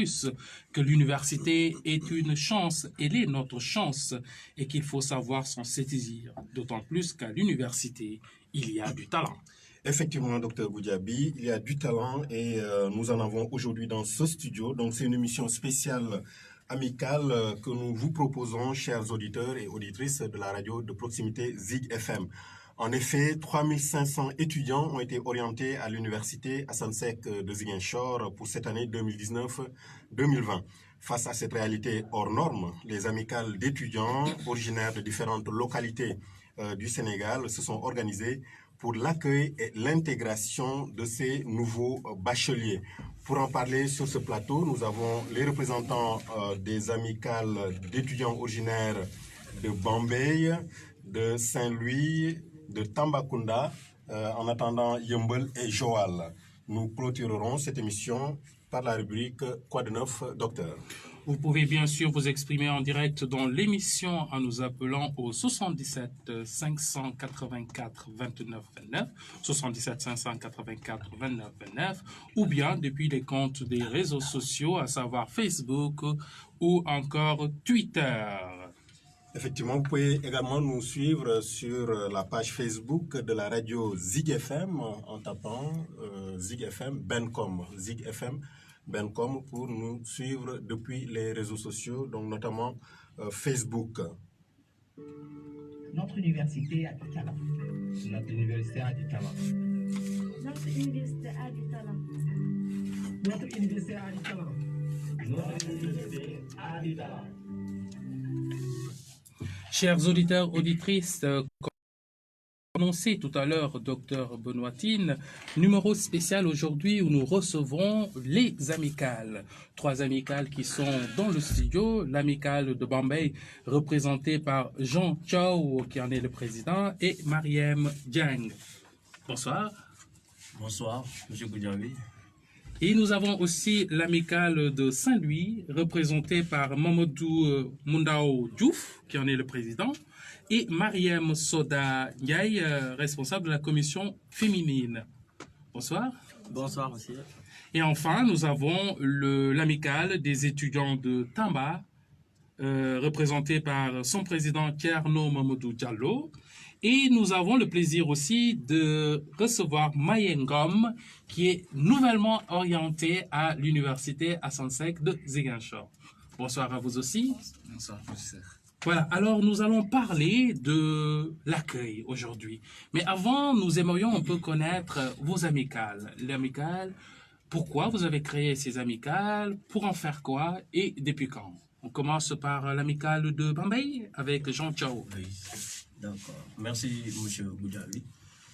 plus que l'université est une chance, elle est notre chance et qu'il faut savoir s'en saisir, d'autant plus qu'à l'université, il y a du talent. Effectivement, docteur Goudiaby, il y a du talent et nous en avons aujourd'hui dans ce studio. Donc, c'est une émission spéciale amicale que nous vous proposons, chers auditeurs et auditrices de la radio de proximité Zig FM. En effet, 3500 étudiants ont été orientés à l'université Assane Seck de Ziguinchor pour cette année 2019-2020. Face à cette réalité hors norme, les amicales d'étudiants originaires de différentes localités du Sénégal se sont organisées pour l'accueil et l'intégration de ces nouveaux bacheliers. Pour en parler sur ce plateau, nous avons les représentants des amicales d'étudiants originaires de Bambey, de Saint-Louis, de Tambacounda, en attendant Yeumbeul et Joal. Nous clôturerons cette émission par la rubrique Quoi de neuf, docteur? Vous pouvez bien sûr vous exprimer en direct dans l'émission en nous appelant au 77 584 29 29, 77 584 29 29, ou bien depuis les comptes des réseaux sociaux, à savoir Facebook ou encore Twitter. Effectivement, vous pouvez également nous suivre sur la page Facebook de la radio Zig FM en tapant Zig FM Bencom, Zig FM Bencom pour nous suivre depuis les réseaux sociaux, donc notamment Facebook. Notre université a du talent. Notre université a du talent. Notre université a du talent. Notre université a du talent. Notre université a du talent. Chers auditeurs, auditrices, comme annoncé tout à l'heure, docteur Benoîtine, numéro spécial aujourd'hui où nous recevrons les amicales. 3 amicales qui sont dans le studio. L'amicale de Bambey, représentée par Jean Chao, qui en est le président, et Mariem Dieng. Bonsoir. Bonsoir, M. Goudiaby. Et nous avons aussi l'amicale de Saint-Louis, représentée par Mamadou Moundao Diouf, qui en est le président, et Mariem Soda Ndiaye, responsable de la commission féminine. Bonsoir. Bonsoir, monsieur. Et enfin, nous avons l'amicale des étudiants de Tamba, représentée par son président Thierno Mamadou Diallo. Et nous avons le plaisir aussi de recevoir Mayengom, qui est nouvellement orienté à l'université Assane Seck de Ziguinchor. Bonsoir à vous aussi. Bonsoir, professeur. Voilà, alors nous allons parler de l'accueil aujourd'hui. Mais avant, nous aimerions un peu connaître vos amicales. L'amicale, pourquoi vous avez créé ces amicales, pour en faire quoi et depuis quand? On commence par l'amicale de Bambey avec Jean Chao. Oui, d'accord. Merci, M. Goudiaby.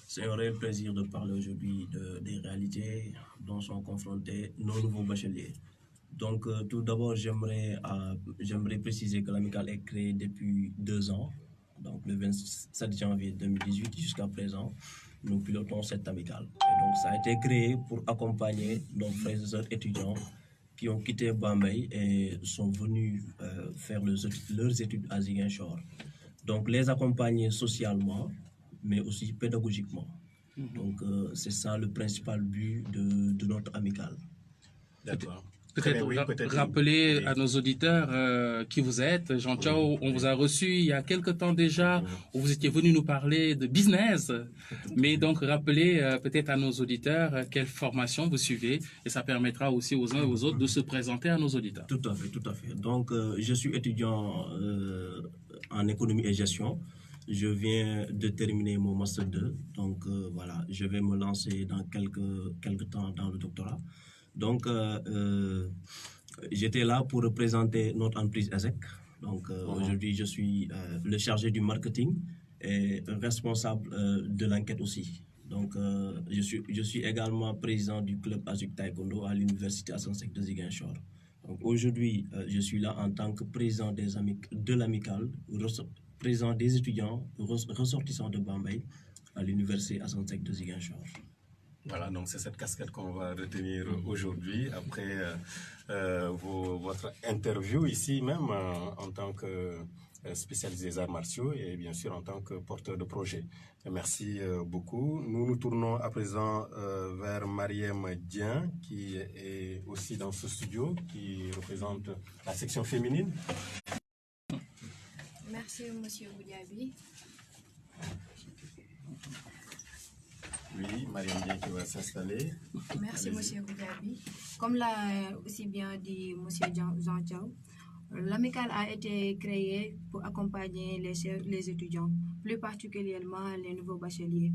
C'est un réel plaisir de parler aujourd'hui des réalités dont sont confrontés nos nouveaux bacheliers. Donc, tout d'abord, j'aimerais préciser que l'amicale est créée depuis 2 ans, donc le 27 janvier 2018 jusqu'à présent, nous pilotons cette amicale. Et donc, ça a été créé pour accompagner nos frères et sœurs étudiants qui ont quitté Bambey et sont venus faire leurs études à Ziguinchor. Donc, les accompagner socialement, mais aussi pédagogiquement. Donc, c'est ça le principal but de notre amicale. D'accord. Peut-être rappeler à nos auditeurs qui vous êtes. Jean Chao, on vous a reçu il y a quelque temps déjà, où vous étiez venu nous parler de business. Mais donc, rappelez peut-être à nos auditeurs quelle formation vous suivez, et ça permettra aussi aux uns et aux autres de se présenter à nos auditeurs. Tout à fait, tout à fait. Donc, je suis étudiant en économie et gestion. Je viens de terminer mon Master 2. Donc, voilà, je vais me lancer dans quelques temps dans le doctorat. Donc, j'étais là pour représenter notre entreprise ESSEC. Donc, aujourd'hui, je suis le chargé du marketing et responsable de l'enquête aussi. Donc, je suis également président du club Azuc Taekwondo à l'université Assane Seck de Ziguinchor. Donc, aujourd'hui, je suis là en tant que président de l'amicale, président des étudiants ressortissants de Bambey à l'université Assane Seck de Ziguinchor. Voilà, donc c'est cette casquette qu'on va retenir aujourd'hui après votre interview ici même en tant que spécialisé des arts martiaux et bien sûr en tant que porteur de projet. Merci beaucoup. Nous nous tournons à présent vers Mariem Dien, qui est aussi dans ce studio, qui représente la section féminine. Merci, Monsieur Goudiaby. Oui, Mariem Dien qui va s'installer. Merci, Monsieur Goudiaby. Comme l'a aussi bien dit Monsieur Jean Thiaw, l'amicale a été créée pour accompagner les étudiants, plus particulièrement les nouveaux bacheliers.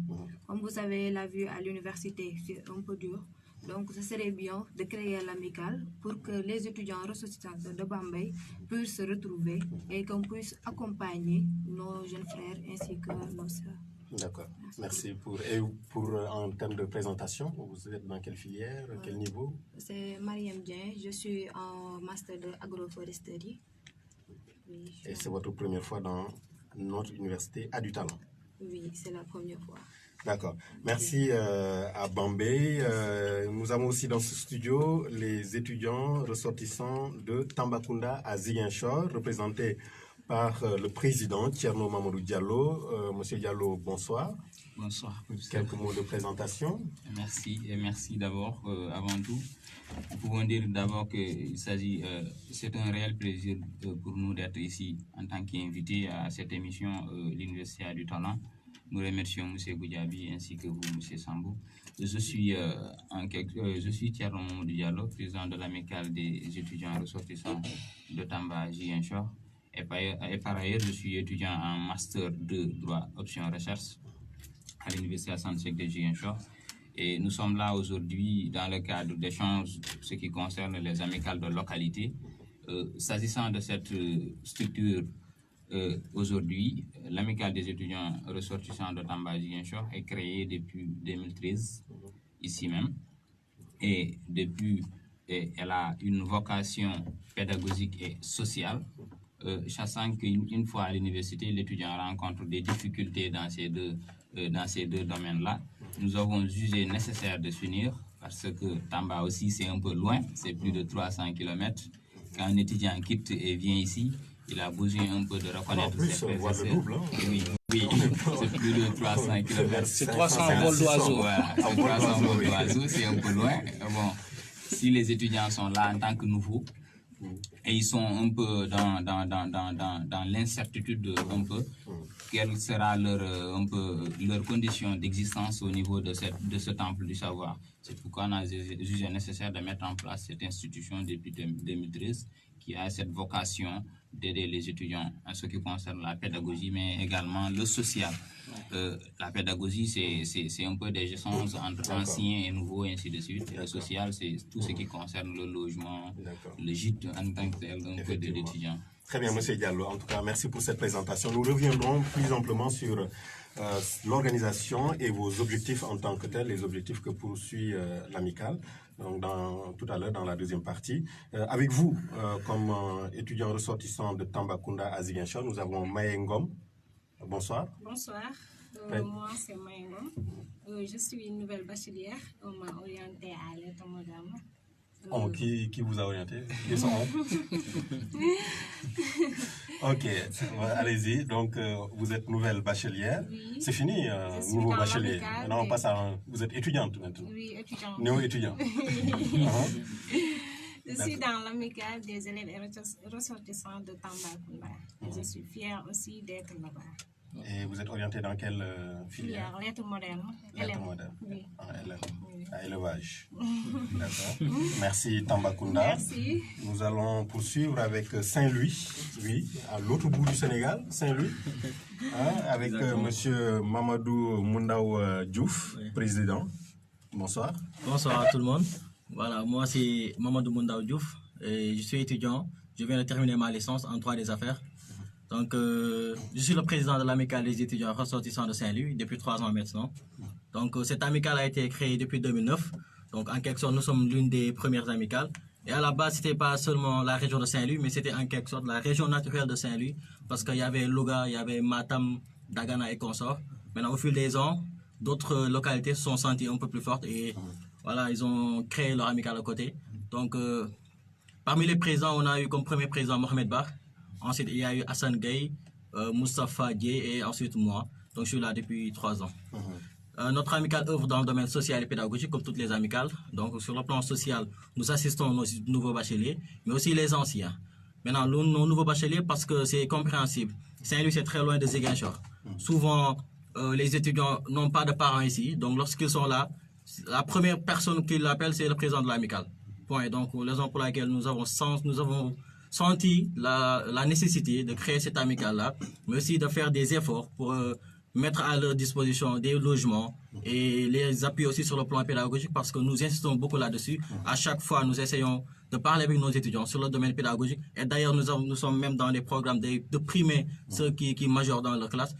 Comme vous savez, la vie à l'université, c'est un peu dur. Donc, ce serait bien de créer l'amicale pour que les étudiants ressortissants de Bambey puissent se retrouver et qu'on puisse accompagner nos jeunes frères ainsi que nos sœurs. D'accord, merci. En termes de présentation, vous êtes dans quelle filière, quel niveau? C'est Mariem Dien, je suis en master de agroforesterie. Oui, et c'est votre première fois dans notre université à du talent? Oui, c'est la première fois. D'accord, merci à Bambey. Nous avons aussi dans ce studio les étudiants ressortissants de Tambacounda à Ziguinchor, représentés par le président Thierno Mamadou Diallo. Monsieur Diallo, bonsoir. Bonsoir. Quelques mots de présentation. Merci et merci d'abord, avant tout. Nous pouvons dire d'abord que c'est un réel plaisir pour nous d'être ici en tant qu'invité à cette émission l'Université a du talent. Nous remercions M. Goudiaby ainsi que vous, M. Sambou. Je suis Thierno Mamadou Diallo, président de l'amicale des étudiants ressortissants de Tamba Ziguinchor. Et par ailleurs, je suis étudiant en master de droit option recherche à l'université Assane-Seck de Ziguinchor. Et nous sommes là aujourd'hui dans le cadre d'échanges, ce qui concerne les amicales de localité. S'agissant de cette structure, aujourd'hui, l'amicale des étudiants ressortissants de Tamba Ziguinchor est créée depuis 2013, ici même. Et elle a une vocation pédagogique et sociale. Sachant qu'une fois à l'université, l'étudiant rencontre des difficultés dans ces deux domaines-là, nous avons jugé nécessaire de s'unir parce que Tamba aussi c'est un peu loin, c'est plus de 300 km. Quand un étudiant quitte et vient ici, il a besoin un peu de reconnaître ses frères et sœurs. Oui, c'est plus de 300 km. C'est 300 vols d'oiseaux. Voilà, c'est 300 vols d'oiseaux, c'est un peu loin. Bon, si les étudiants sont là en tant que nouveaux, et ils sont un peu dans l'incertitude un peu, quelle sera leur condition d'existence au niveau de ce temple du savoir. C'est pourquoi on a jugé nécessaire de mettre en place cette institution depuis 2013 qui a cette vocation d'aider les étudiants en ce qui concerne la pédagogie, mais également le social. La pédagogie, c'est un peu des échanges entre anciens et nouveaux, et ainsi de suite. Et le social, c'est tout ce qui concerne le logement, le gîte en tant que tel, un peu de l'étudiant. Très bien, M. Diallo. En tout cas, merci pour cette présentation. Nous reviendrons plus amplement sur l'organisation et vos objectifs en tant que tels, les objectifs que poursuit l'amicale. Donc tout à l'heure dans la deuxième partie. Avec vous, comme étudiant ressortissant de Tambacounda à Ziguinchor, nous avons Maye Ngom. Bonsoir. Bonsoir, moi c'est Maye Ngom. Je suis une nouvelle bachelière. On m'a orientée à l'état moderne. Qui vous a orienté? Qui sont Ok, allez-y. Donc, vous êtes nouvelle bachelière. Oui. C'est fini, nouveau bachelier. Maintenant, on passe à... Vous êtes étudiante maintenant? Oui, étudiante. Néo-étudiant. Je suis dans l'amicale des élèves et ressortissants de Tambacounda. Je suis fière aussi d'être là-bas. Et vous êtes orienté dans quelle filière? Lettres modernes. Lettres modernes. Oui. À élevage. D'accord. Merci Tambacounda. Merci. Nous allons poursuivre avec Saint-Louis, oui, à l'autre bout du Sénégal, Saint-Louis, avec Monsieur Mamadou Moundaou Diouf, président. Bonsoir. Bonsoir à tout le monde. Voilà, moi c'est Mamadou Moundaou Diouf, et je suis étudiant. Je viens de terminer ma licence en droit des affaires. Donc, je suis le président de l'amicale des étudiants ressortissants de Saint-Louis depuis 3 ans maintenant. Donc, cette amicale a été créée depuis 2009. Donc, en quelque sorte, nous sommes l'une des premières amicales. Et à la base, ce n'était pas seulement la région de Saint-Louis, mais c'était en quelque sorte la région naturelle de Saint-Louis. Parce qu'il y avait Louga, il y avait Matam, Dagana et consorts. Maintenant, au fil des ans, d'autres localités se sont senties un peu plus fortes. Et voilà, ils ont créé leur amicale à côté. Donc, parmi les présents, on a eu comme premier président Mohamed Bar. Ensuite, il y a eu Hassan Gay, Moustapha Dié et ensuite moi. Donc, je suis là depuis 3 ans. Notre amicale œuvre dans le domaine social et pédagogique comme toutes les amicales. Donc, sur le plan social, nous assistons nos nouveaux bacheliers, mais aussi les anciens. Maintenant, nos nouveaux bacheliers, parce que c'est compréhensible. Saint-Louis, c'est très loin de Ziguinchor. Souvent, les étudiants n'ont pas de parents ici. Donc, lorsqu'ils sont là, la première personne qui l'appelle, c'est le président de l'amicale. Point. Donc, raison pour laquelle nous avons senti la nécessité de créer cette amicale-là, mais aussi de faire des efforts pour mettre à leur disposition des logements et les appuyer aussi sur le plan pédagogique parce que nous insistons beaucoup là-dessus. À chaque fois, nous essayons de parler avec nos étudiants sur le domaine pédagogique. Et d'ailleurs, nous sommes même dans des programmes de primer ceux qui majorent dans leur classe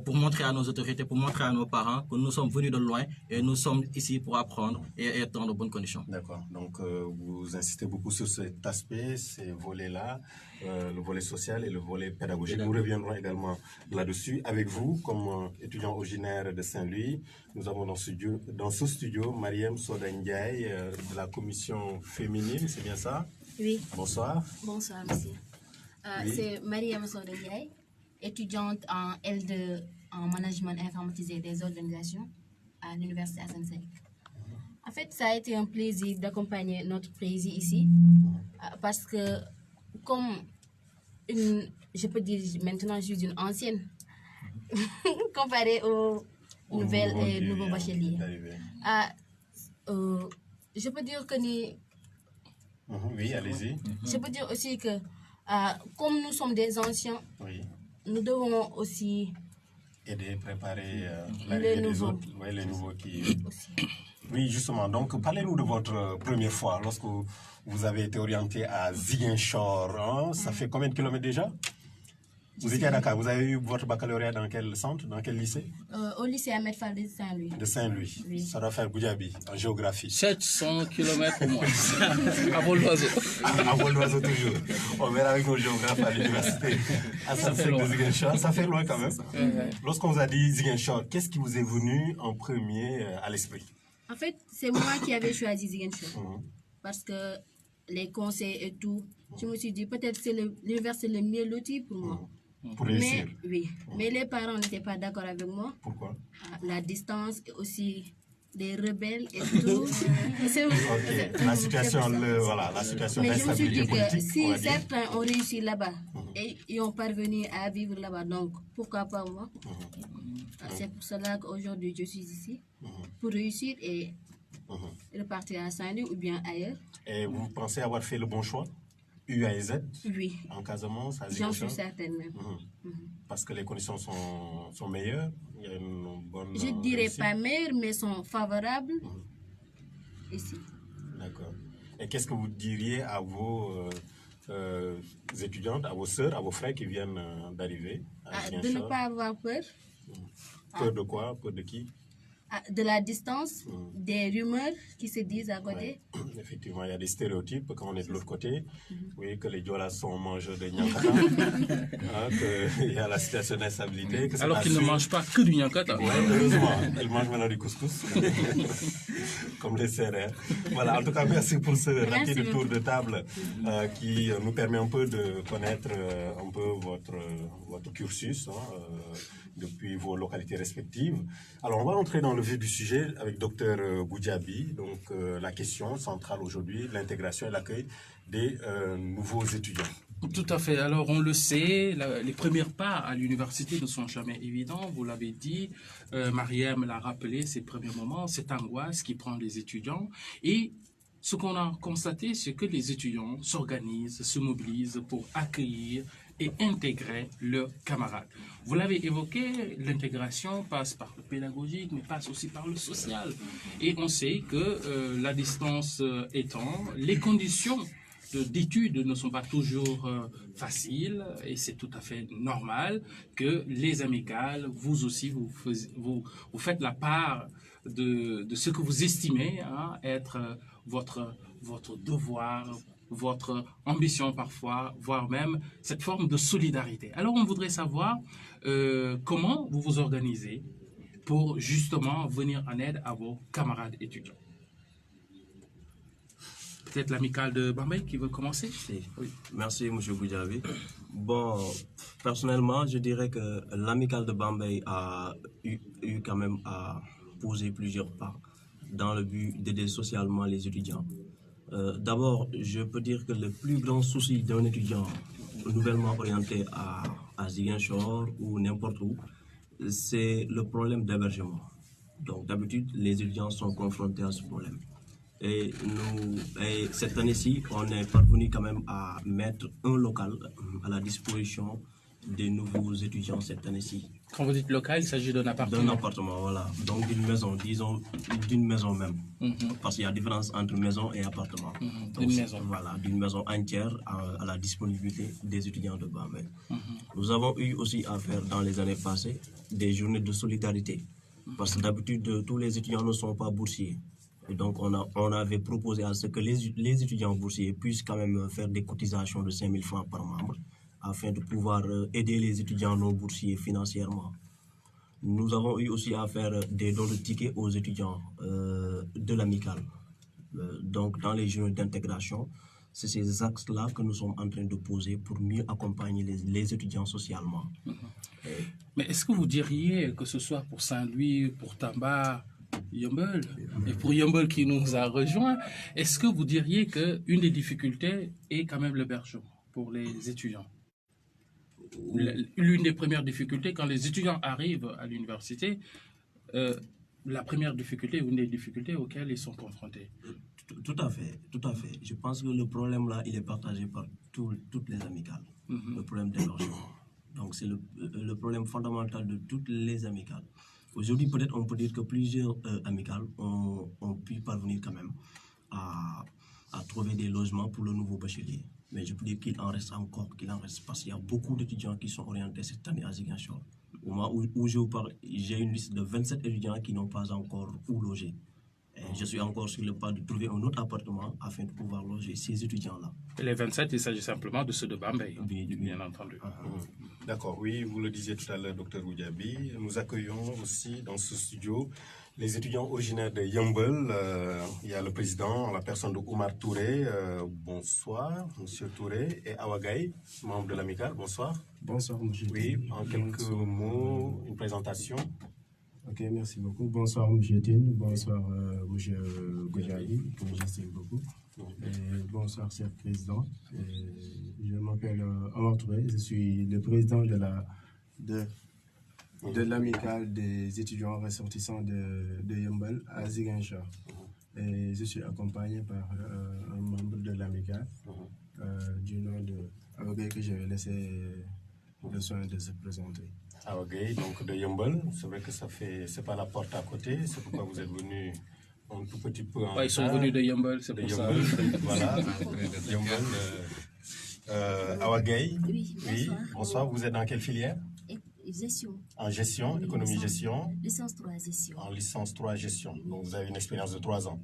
pour montrer à nos autorités, pour montrer à nos parents que nous sommes venus de loin et nous sommes ici pour apprendre et être dans de bonnes conditions. D'accord. Donc, vous insistez beaucoup sur cet aspect, ces volets-là, le volet social et le volet pédagogique. Nous reviendrons également là-dessus. Avec vous, comme étudiant originaire de Saint-Louis, nous avons dans ce studio Mariam Soda Ndiaye de la commission féminine, c'est bien ça? Oui. Bonsoir. Bonsoir, monsieur. Oui. C'est Mariam Soda Ndiaye, étudiante en L2 en management informatisé des organisations à l'université Assane Seck. En fait, ça a été un plaisir d'accompagner notre président ici parce que comme je peux dire maintenant je suis une ancienne comparée aux nouvelles et nouveaux bacheliers. Je peux dire que oui, allez-y. Je peux dire aussi que comme nous sommes des anciens, nous devons aussi aider, préparer les nouveaux. Oui, les nouveaux qui... Oui, justement. Donc, parlez-nous de votre première fois lorsque vous avez été orienté à Ziguinchor. Hein? Ça fait combien de kilomètres déjà? Vous étiez à Dakar. Vous avez eu votre baccalauréat dans quel centre, dans quel lycée? Au lycée Ahmed Fall de Saint-Louis. De Saint-Louis. Oui. Ça doit faire Goudiaby en géographie. 700 km au moins. À vol d'oiseau. À vol d'oiseau toujours. On verra avec nos géographes à l'université à Saint-Sec de Ziguinchor. Ça fait loin quand même. Lorsqu'on vous a dit Ziguinchor, qu'est-ce qui vous est venu en premier à l'esprit? En fait, c'est moi qui avais choisi Ziguinchor. Parce que les conseils et tout, je me suis dit peut-être que l'université le mieux loti pour moi. Pour réussir. Mais, oui. Mais les parents n'étaient pas d'accord avec moi. Pourquoi? La distance et aussi des rebelles et tout. La situation, voilà, la situation d'instabilité politique. Mais je me suis dit que si certains ont réussi là-bas et ils ont parvenu à vivre là-bas, donc pourquoi pas moi? C'est pour cela qu'aujourd'hui je suis ici pour réussir et repartir à Saint-Louis ou bien ailleurs. Et vous pensez avoir fait le bon choix? UAZ? Oui. En Casamance, à J'en suis certaine même. Parce que les conditions sont meilleures? Il y a une bonne je ne dirais pas meilleures, mais sont favorables ici. D'accord. Et qu'est-ce que vous diriez à vos étudiantes, à vos sœurs, à vos frères qui viennent d'arriver? De ne pas avoir peur. Peur de quoi? Peur de qui? De la distance, des rumeurs qui se disent à côté. Ouais. Effectivement, il y a des stéréotypes quand on est de l'autre côté. Oui, que les Diolas sont mangeurs de Nyankata, qu'il y a la situation d'instabilité. Alors qu'ils ne mangent pas que du Nyankata. Oui, heureusement. Ils mangent maintenant du couscous, comme les serrères. Voilà, en tout cas, merci pour ce rapide tour de table qui nous permet un peu de connaître un peu votre cursus depuis vos localités respectives. Alors, on va entrer dans le vif du sujet avec Dr Goudiaby. Donc, la question centrale aujourd'hui, l'intégration et l'accueil des nouveaux étudiants. Tout à fait. Alors, on le sait, les premiers pas à l'université ne sont jamais évidents. Vous l'avez dit, Mariam l'a rappelé, ces premiers moments, cette angoisse qui prend les étudiants. Et ce qu'on a constaté, c'est que les étudiants s'organisent, se mobilisent pour accueillir et intégrer leurs camarades. Vous l'avez évoqué, l'intégration passe par le pédagogique, mais passe aussi par le social. Et on sait que la distance étant, les conditions d'études ne sont pas toujours faciles et c'est tout à fait normal que les amicales, vous aussi, vous faites la part de ce que vous estimez être votre devoir, votre ambition parfois, voire même cette forme de solidarité. Alors on voudrait savoir comment vous vous organisez pour justement venir en aide à vos camarades étudiants. peut-être l'amicale de Bambey qui veut commencer. Oui. Merci, M. Goudjabi. Bon, personnellement, je dirais que l'amicale de Bambey a eu quand même à poser plusieurs pas dans le but d'aider socialement les étudiants. D'abord, je peux dire que le plus grand souci d'un étudiant nouvellement orienté à Ziguinchor ou n'importe où, c'est le problème d'hébergement. Donc d'habitude, les étudiants sont confrontés à ce problème. Et cette année-ci, on est parvenu quand même à mettre un local à la disposition des nouveaux étudiants cette année-ci. Quand vous dites local, il s'agit d'un appartement. D'un appartement, voilà. Donc d'une maison, disons d'une maison même. Parce qu'il y a différence entre maison et appartement. D'une maison. Voilà, d'une maison entière à la disponibilité des étudiants de Bambey. Nous avons eu aussi à faire dans les années passées des journées de solidarité. Parce que d'habitude, tous les étudiants ne sont pas boursiers. Et donc, on avait proposé à ce que les étudiants boursiers puissent quand même faire des cotisations de 5 000 francs par membre afin de pouvoir aider les étudiants non boursiers financièrement. Nous avons eu aussi à faire des dons de tickets aux étudiants de l'amicale. Donc, dans les journées d'intégration, c'est ces axes-là que nous sommes en train de poser pour mieux accompagner les étudiants socialement. Mais est-ce que vous diriez que ce soit pour Saint-Louis, pour Tamba, Yeumbeul, et pour Yeumbeul qui nous a rejoints, est-ce que vous diriez qu'une des difficultés est quand même l'hébergement pour les étudiants? L'une des premières difficultés, quand les étudiants arrivent à l'université, la première difficulté, une des difficultés auxquelles ils sont confrontés. Tout à fait, tout à fait. Je pense que le problème là, il est partagé par toutes les amicales, le problème d'hébergement. Donc c'est le problème fondamental de toutes les amicales. Aujourd'hui, peut-être on peut dire que plusieurs amicales ont pu parvenir quand même à trouver des logements pour le nouveau bachelier. Mais je peux dire qu'il en reste encore, parce qu'il y a beaucoup d'étudiants qui sont orientés cette année à Ziguinchor. Au moment où je vous parle, j'ai une liste de 27 étudiants qui n'ont pas encore où loger. Et je suis encore sur le pas de trouver un autre appartement afin de pouvoir loger ces étudiants-là. Et les 27, il s'agit simplement de ceux de Bambey, bien entendu. D'accord, oui, vous le disiez tout à l'heure, Dr Goudjabi. Nous accueillons aussi dans ce studio les étudiants originaires de Yeumbeul. Il y a le président, la personne de Oumar Touré. Bonsoir, monsieur Touré. Et Awa Gaye, membre de l'amicale. Bonsoir. Bonsoir, monsieur. Oui, en quelques mots, une présentation. Ok, merci beaucoup. Bonsoir, monsieur Tine. Bonsoir, monsieur Goudjabi, que j'estime beaucoup. Et bonsoir, cher président. Je m'appelle Oumar Touré. Je suis le président de l'amicale des étudiants ressortissants de Yeumbeul à Ziguinchor. Et je suis accompagné par un membre de l'amicale du nom de Awagay, que je vais laisser le soin de se présenter. Awagay, donc de Yeumbeul. C'est vrai que c'est pas la porte à côté, c'est pourquoi vous êtes venu un tout petit peu en ils sont venus de Yeumbeul, c'est pour ça. Voilà, Yeumbeul. Awagay, oui, bonsoir. Vous êtes dans quelle filière? Gestion. En gestion, Oui, licence 3 gestion. En licence 3 gestion. Donc vous avez une expérience de 3 ans.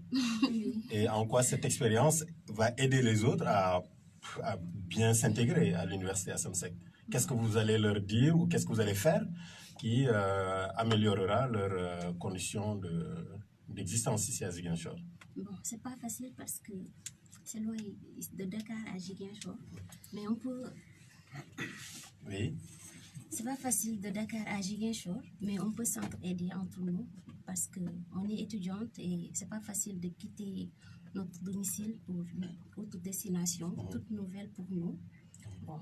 Oui. Et en quoi cette expérience va aider les autres à bien s'intégrer à l'université Assam-Seck? Qu'est-ce que vous allez leur dire ou qu'est-ce que vous allez faire qui améliorera leurs conditions d'existence ici à Ziguinchor? Bon, c'est pas facile parce que c'est loin de Dakar à Ziguinchor. Mais on peut... Oui. C'est pas facile de Dakar à Ziguinchor, mais on peut s'entraider entre nous parce qu'on est étudiante et c'est pas facile de quitter notre domicile pour une autre destination, toute nouvelle pour nous. Bon.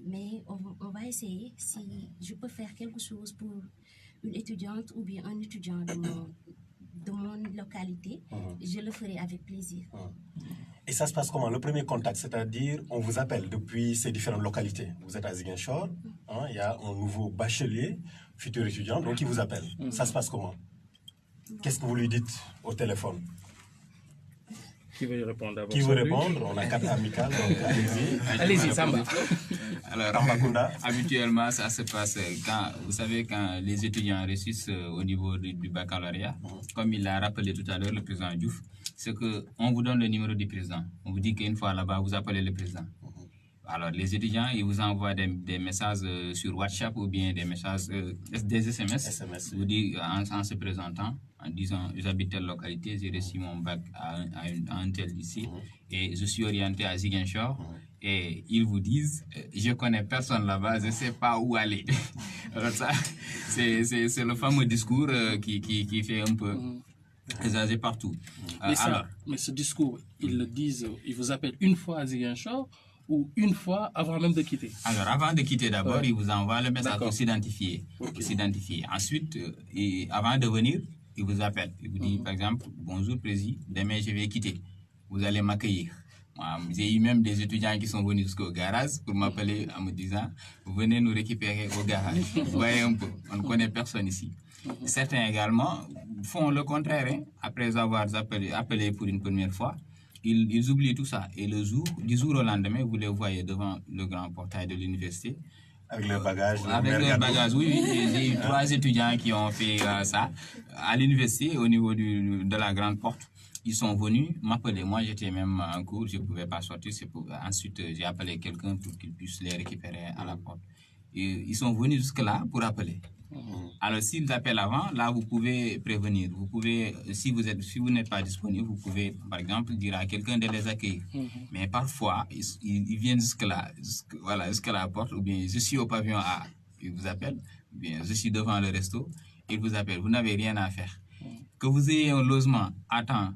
Mais on va essayer. Si je peux faire quelque chose pour une étudiante ou bien un étudiant de mon localité, je le ferai avec plaisir. Et ça se passe comment? Le premier contact, c'est-à-dire on vous appelle depuis ces différentes localités. Vous êtes à Ziguinchor, il y a un nouveau bachelier, futur étudiant, donc il vous appelle. Ça se passe comment? Qu'est-ce que vous lui dites au téléphone? Qui veut y répondre d'abord? Qui veut répondre? On a 4 amicales, donc allez-y. Allez-y, Samba. Alors, habituellement, ça se passe quand, vous savez, quand les étudiants réussissent au niveau du baccalauréat, comme il l'a rappelé tout à l'heure, le président Diouf, c'est qu'on vous donne le numéro du président. On vous dit qu'une fois là-bas, vous appelez le président. Alors, les étudiants, ils vous envoient des messages sur WhatsApp ou bien des messages, des SMS. Vous dites, en se présentant, en disant, j'habite telle localité, j'ai reçu mon bac à un tel lycée et je suis orienté à Ziguinchor. Et ils vous disent, je connais personne là-bas, je ne sais pas où aller. Alors ça, c'est le fameux discours qui fait un peu exagérer partout. Mais ce discours, ils le disent, ils vous appellent une fois à Ziguinchor ou une fois avant même de quitter? Alors, avant de quitter d'abord, ils vous envoient le message pour s'identifier. Ensuite, avant de venir, ils vous appellent. Ils vous disent, par exemple, bonjour président, demain je vais quitter. Vous allez m'accueillir. J'ai eu même des étudiants qui sont venus jusqu'au garage pour m'appeler en me disant, venez nous récupérer au garage. Vous voyez un peu, on ne connaît personne ici. Certains également font le contraire, hein, après avoir appelé pour une première fois. Ils oublient tout ça. Et du jour au lendemain, vous les voyez devant le grand portail de l'université. Avec leur bagage. Oui. J'ai eu 3 étudiants qui ont fait ça à l'université, au niveau de la grande porte. Ils sont venus m'appeler. Moi, j'étais même en cours, je ne pouvais pas sortir. Ensuite, j'ai appelé quelqu'un pour qu'il puisse les récupérer à la porte. Et ils sont venus jusque-là pour appeler. Alors, s'ils appellent avant, là, vous pouvez prévenir. Vous pouvez, si vous n'êtes pas disponible, vous pouvez, par exemple, dire à quelqu'un de les accueillir. Mais parfois, ils viennent jusque-là, jusqu'à la porte, ou bien je suis au pavillon A, ils vous appellent, ou bien je suis devant le resto, ils vous appellent. Vous n'avez rien à faire. Que vous ayez un logement à temps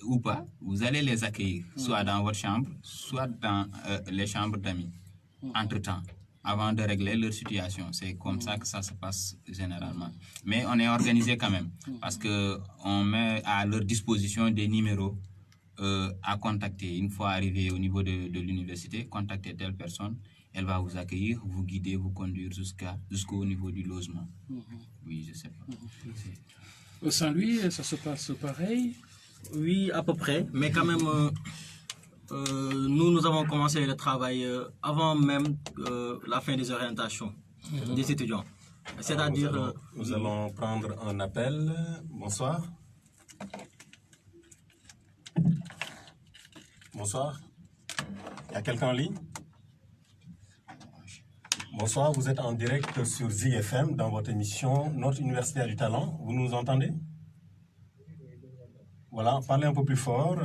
ou pas, vous allez les accueillir, soit dans votre chambre, soit dans les chambres d'amis, entre-temps, avant de régler leur situation. C'est comme ça que ça se passe généralement. Mais on est organisé quand même, parce qu'on met à leur disposition des numéros à contacter. Une fois arrivé au niveau de l'université, contactez telle personne, elle va vous accueillir, vous guider, vous conduire jusqu'au niveau du logement. Oui, je sais pas. Au Saint-Louis, ça se passe pareil? Oui, à peu près, mais quand même, nous avons commencé le travail avant même la fin des orientations des étudiants. C'est-à-dire... Nous allons prendre un appel. Bonsoir. Bonsoir. Il y a quelqu'un en ligne? Bonsoir, vous êtes en direct sur ZFM dans votre émission Notre Université a du talent. Vous nous entendez? Voilà, parlez un peu plus fort.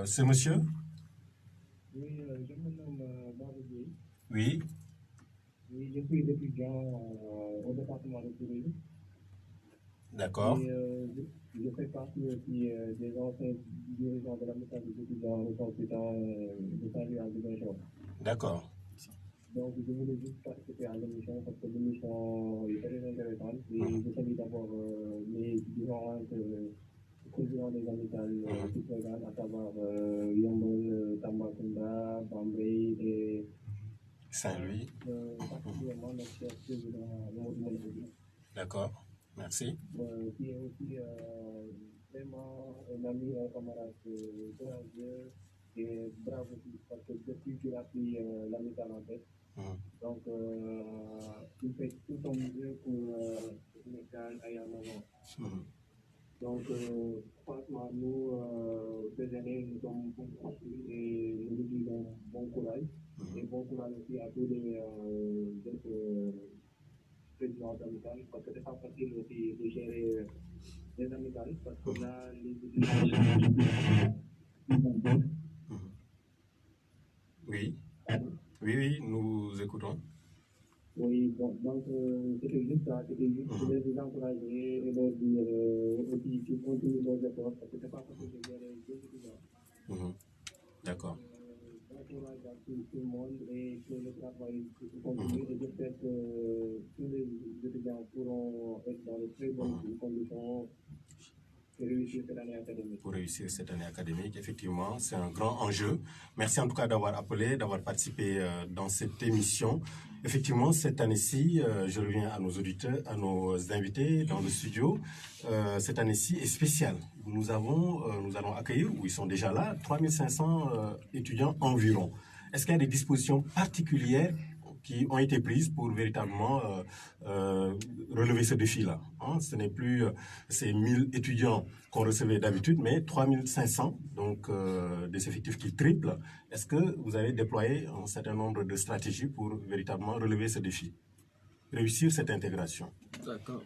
C'est monsieur? Oui, je me nomme Baroudi. Oui. Oui, je suis étudiant au département de tourisme. D'accord. Je fais partie aussi des anciens dirigeants de la mission des étudiants ressortissants de Saint-Louis à Ziguinchor. D'accord. Donc, je voulais juste participer à l'émission parce que l'émission est très intéressante. Et je salue d'abord les différentes présidents des amicales qui présent, à savoir Yombol, Tambacounda, Bambey et Saint-Louis. Particulièrement notre cher président Mamadou. D'accord, merci. Qui est aussi vraiment un ami, un camarade courageux et bravo aussi, parce que depuis qu'il a pris l'amicale en tête, donc il fait tout son mieux pour l'amicale aille en avant. Donc, franchement, nous, ces années, nous sommes construits et nous lui disons bon courage. Et bon courage aussi à tous les présidents d'amicales, parce que c'est pas facile aussi de gérer les amicales, parce que là, les étudiants. Oui. Oui, nous écoutons. Oui, donc c'était juste ça, c'était juste de les encourager et leur dire aussi qu'ils continuent leurs efforts, parce que c'est pas facile de gérer deux étudiants. D'accord. Bon courage à tout le monde et que le travail continue. Et j'espère que tous les étudiants pourront être dans de très bonnes conditions pour réussir cette année académique. Pour réussir cette année académique, effectivement, c'est un grand enjeu. Merci en tout cas d'avoir appelé, d'avoir participé dans cette émission. Effectivement, cette année-ci, je reviens à nos auditeurs, à nos invités dans le studio. Cette année-ci est spéciale. Nous allons accueillir, ou ils sont déjà là, 3500 étudiants environ. Est-ce qu'il y a des dispositions particulières qui ont été prises pour véritablement relever ce défi-là. Hein. Ce n'est plus ces 1000 étudiants qu'on recevait d'habitude, mais 3500, donc des effectifs qui triplent. Est-ce que vous avez déployé un certain nombre de stratégies pour véritablement relever ce défi, réussir cette intégration? D'accord.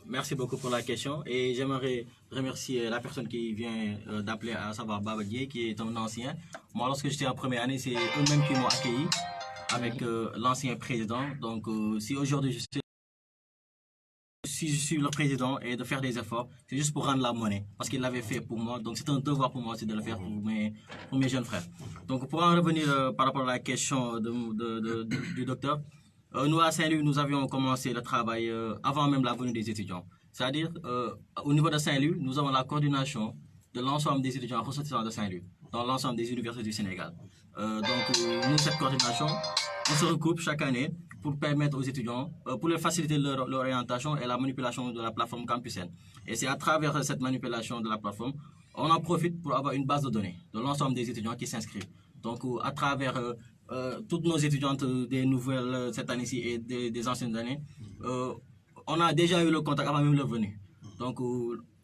Merci beaucoup pour la question et j'aimerais remercier la personne qui vient d'appeler, à savoir Babadier, qui est un ancien. Moi, lorsque j'étais en première année, c'est eux-mêmes qui m'ont accueilli avec l'ancien président. Donc, si aujourd'hui je suis le président et de faire des efforts, c'est juste pour rendre la monnaie, parce qu'il l'avait fait pour moi. Donc, c'est un devoir pour moi aussi de le faire pour mes jeunes frères. Donc, pour en revenir par rapport à la question du docteur, nous, à Saint-Louis, nous avions commencé le travail avant même la venue des étudiants. C'est-à-dire, au niveau de Saint-Louis, nous avons la coordination de l'ensemble des étudiants ressortissants de Saint-Louis, dans l'ensemble des universités du Sénégal. Nous, cette coordination, on se regroupe chaque année pour permettre aux étudiants, pour leur faciliter leur orientation et la manipulation de la plateforme Campus-N. Et c'est à travers cette manipulation de la plateforme, on en profite pour avoir une base de données de l'ensemble des étudiants qui s'inscrivent. Donc, à travers toutes nos étudiantes des nouvelles cette année-ci et des anciennes années, on a déjà eu le contact avant même leur venue. Donc,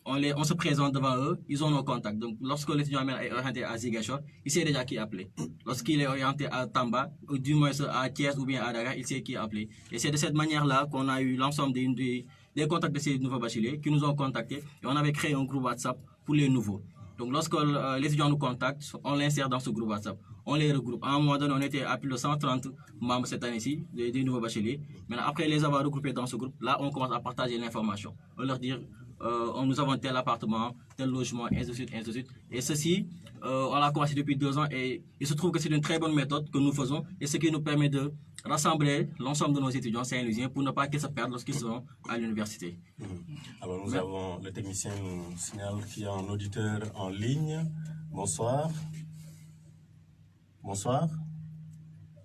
on se présente devant eux, ils ont nos contacts. Donc, lorsque l'étudiant est orienté à Ziguinchor, il sait déjà qui appeler. Lorsqu'il est orienté à Tamba, ou du moins à Thiès ou bien à Dakar, il sait qui appeler. Et c'est de cette manière-là qu'on a eu l'ensemble des contacts de ces nouveaux bacheliers qui nous ont contactés. Et on avait créé un groupe WhatsApp pour les nouveaux. Donc, lorsque l'étudiant nous contacte, on l'insère dans ce groupe WhatsApp. On les regroupe. À un moment donné, on était à plus de 130 membres cette année-ci, des nouveaux bacheliers. Maintenant, après les avoir regroupés dans ce groupe, là, on commence à partager l'information. On leur dit, nous avons tel appartement, tel logement, ainsi de suite, ainsi de suite. Et ceci, on l'a commencé depuis 2 ans et il se trouve que c'est une très bonne méthode que nous faisons et ce qui nous permet de rassembler l'ensemble de nos étudiants saint-louisiens pour ne pas qu'ils se perdent lorsqu'ils seront à l'université. Alors, nous avons le technicien nous signale qu'il y a un auditeur en ligne. Bonsoir. Bonsoir.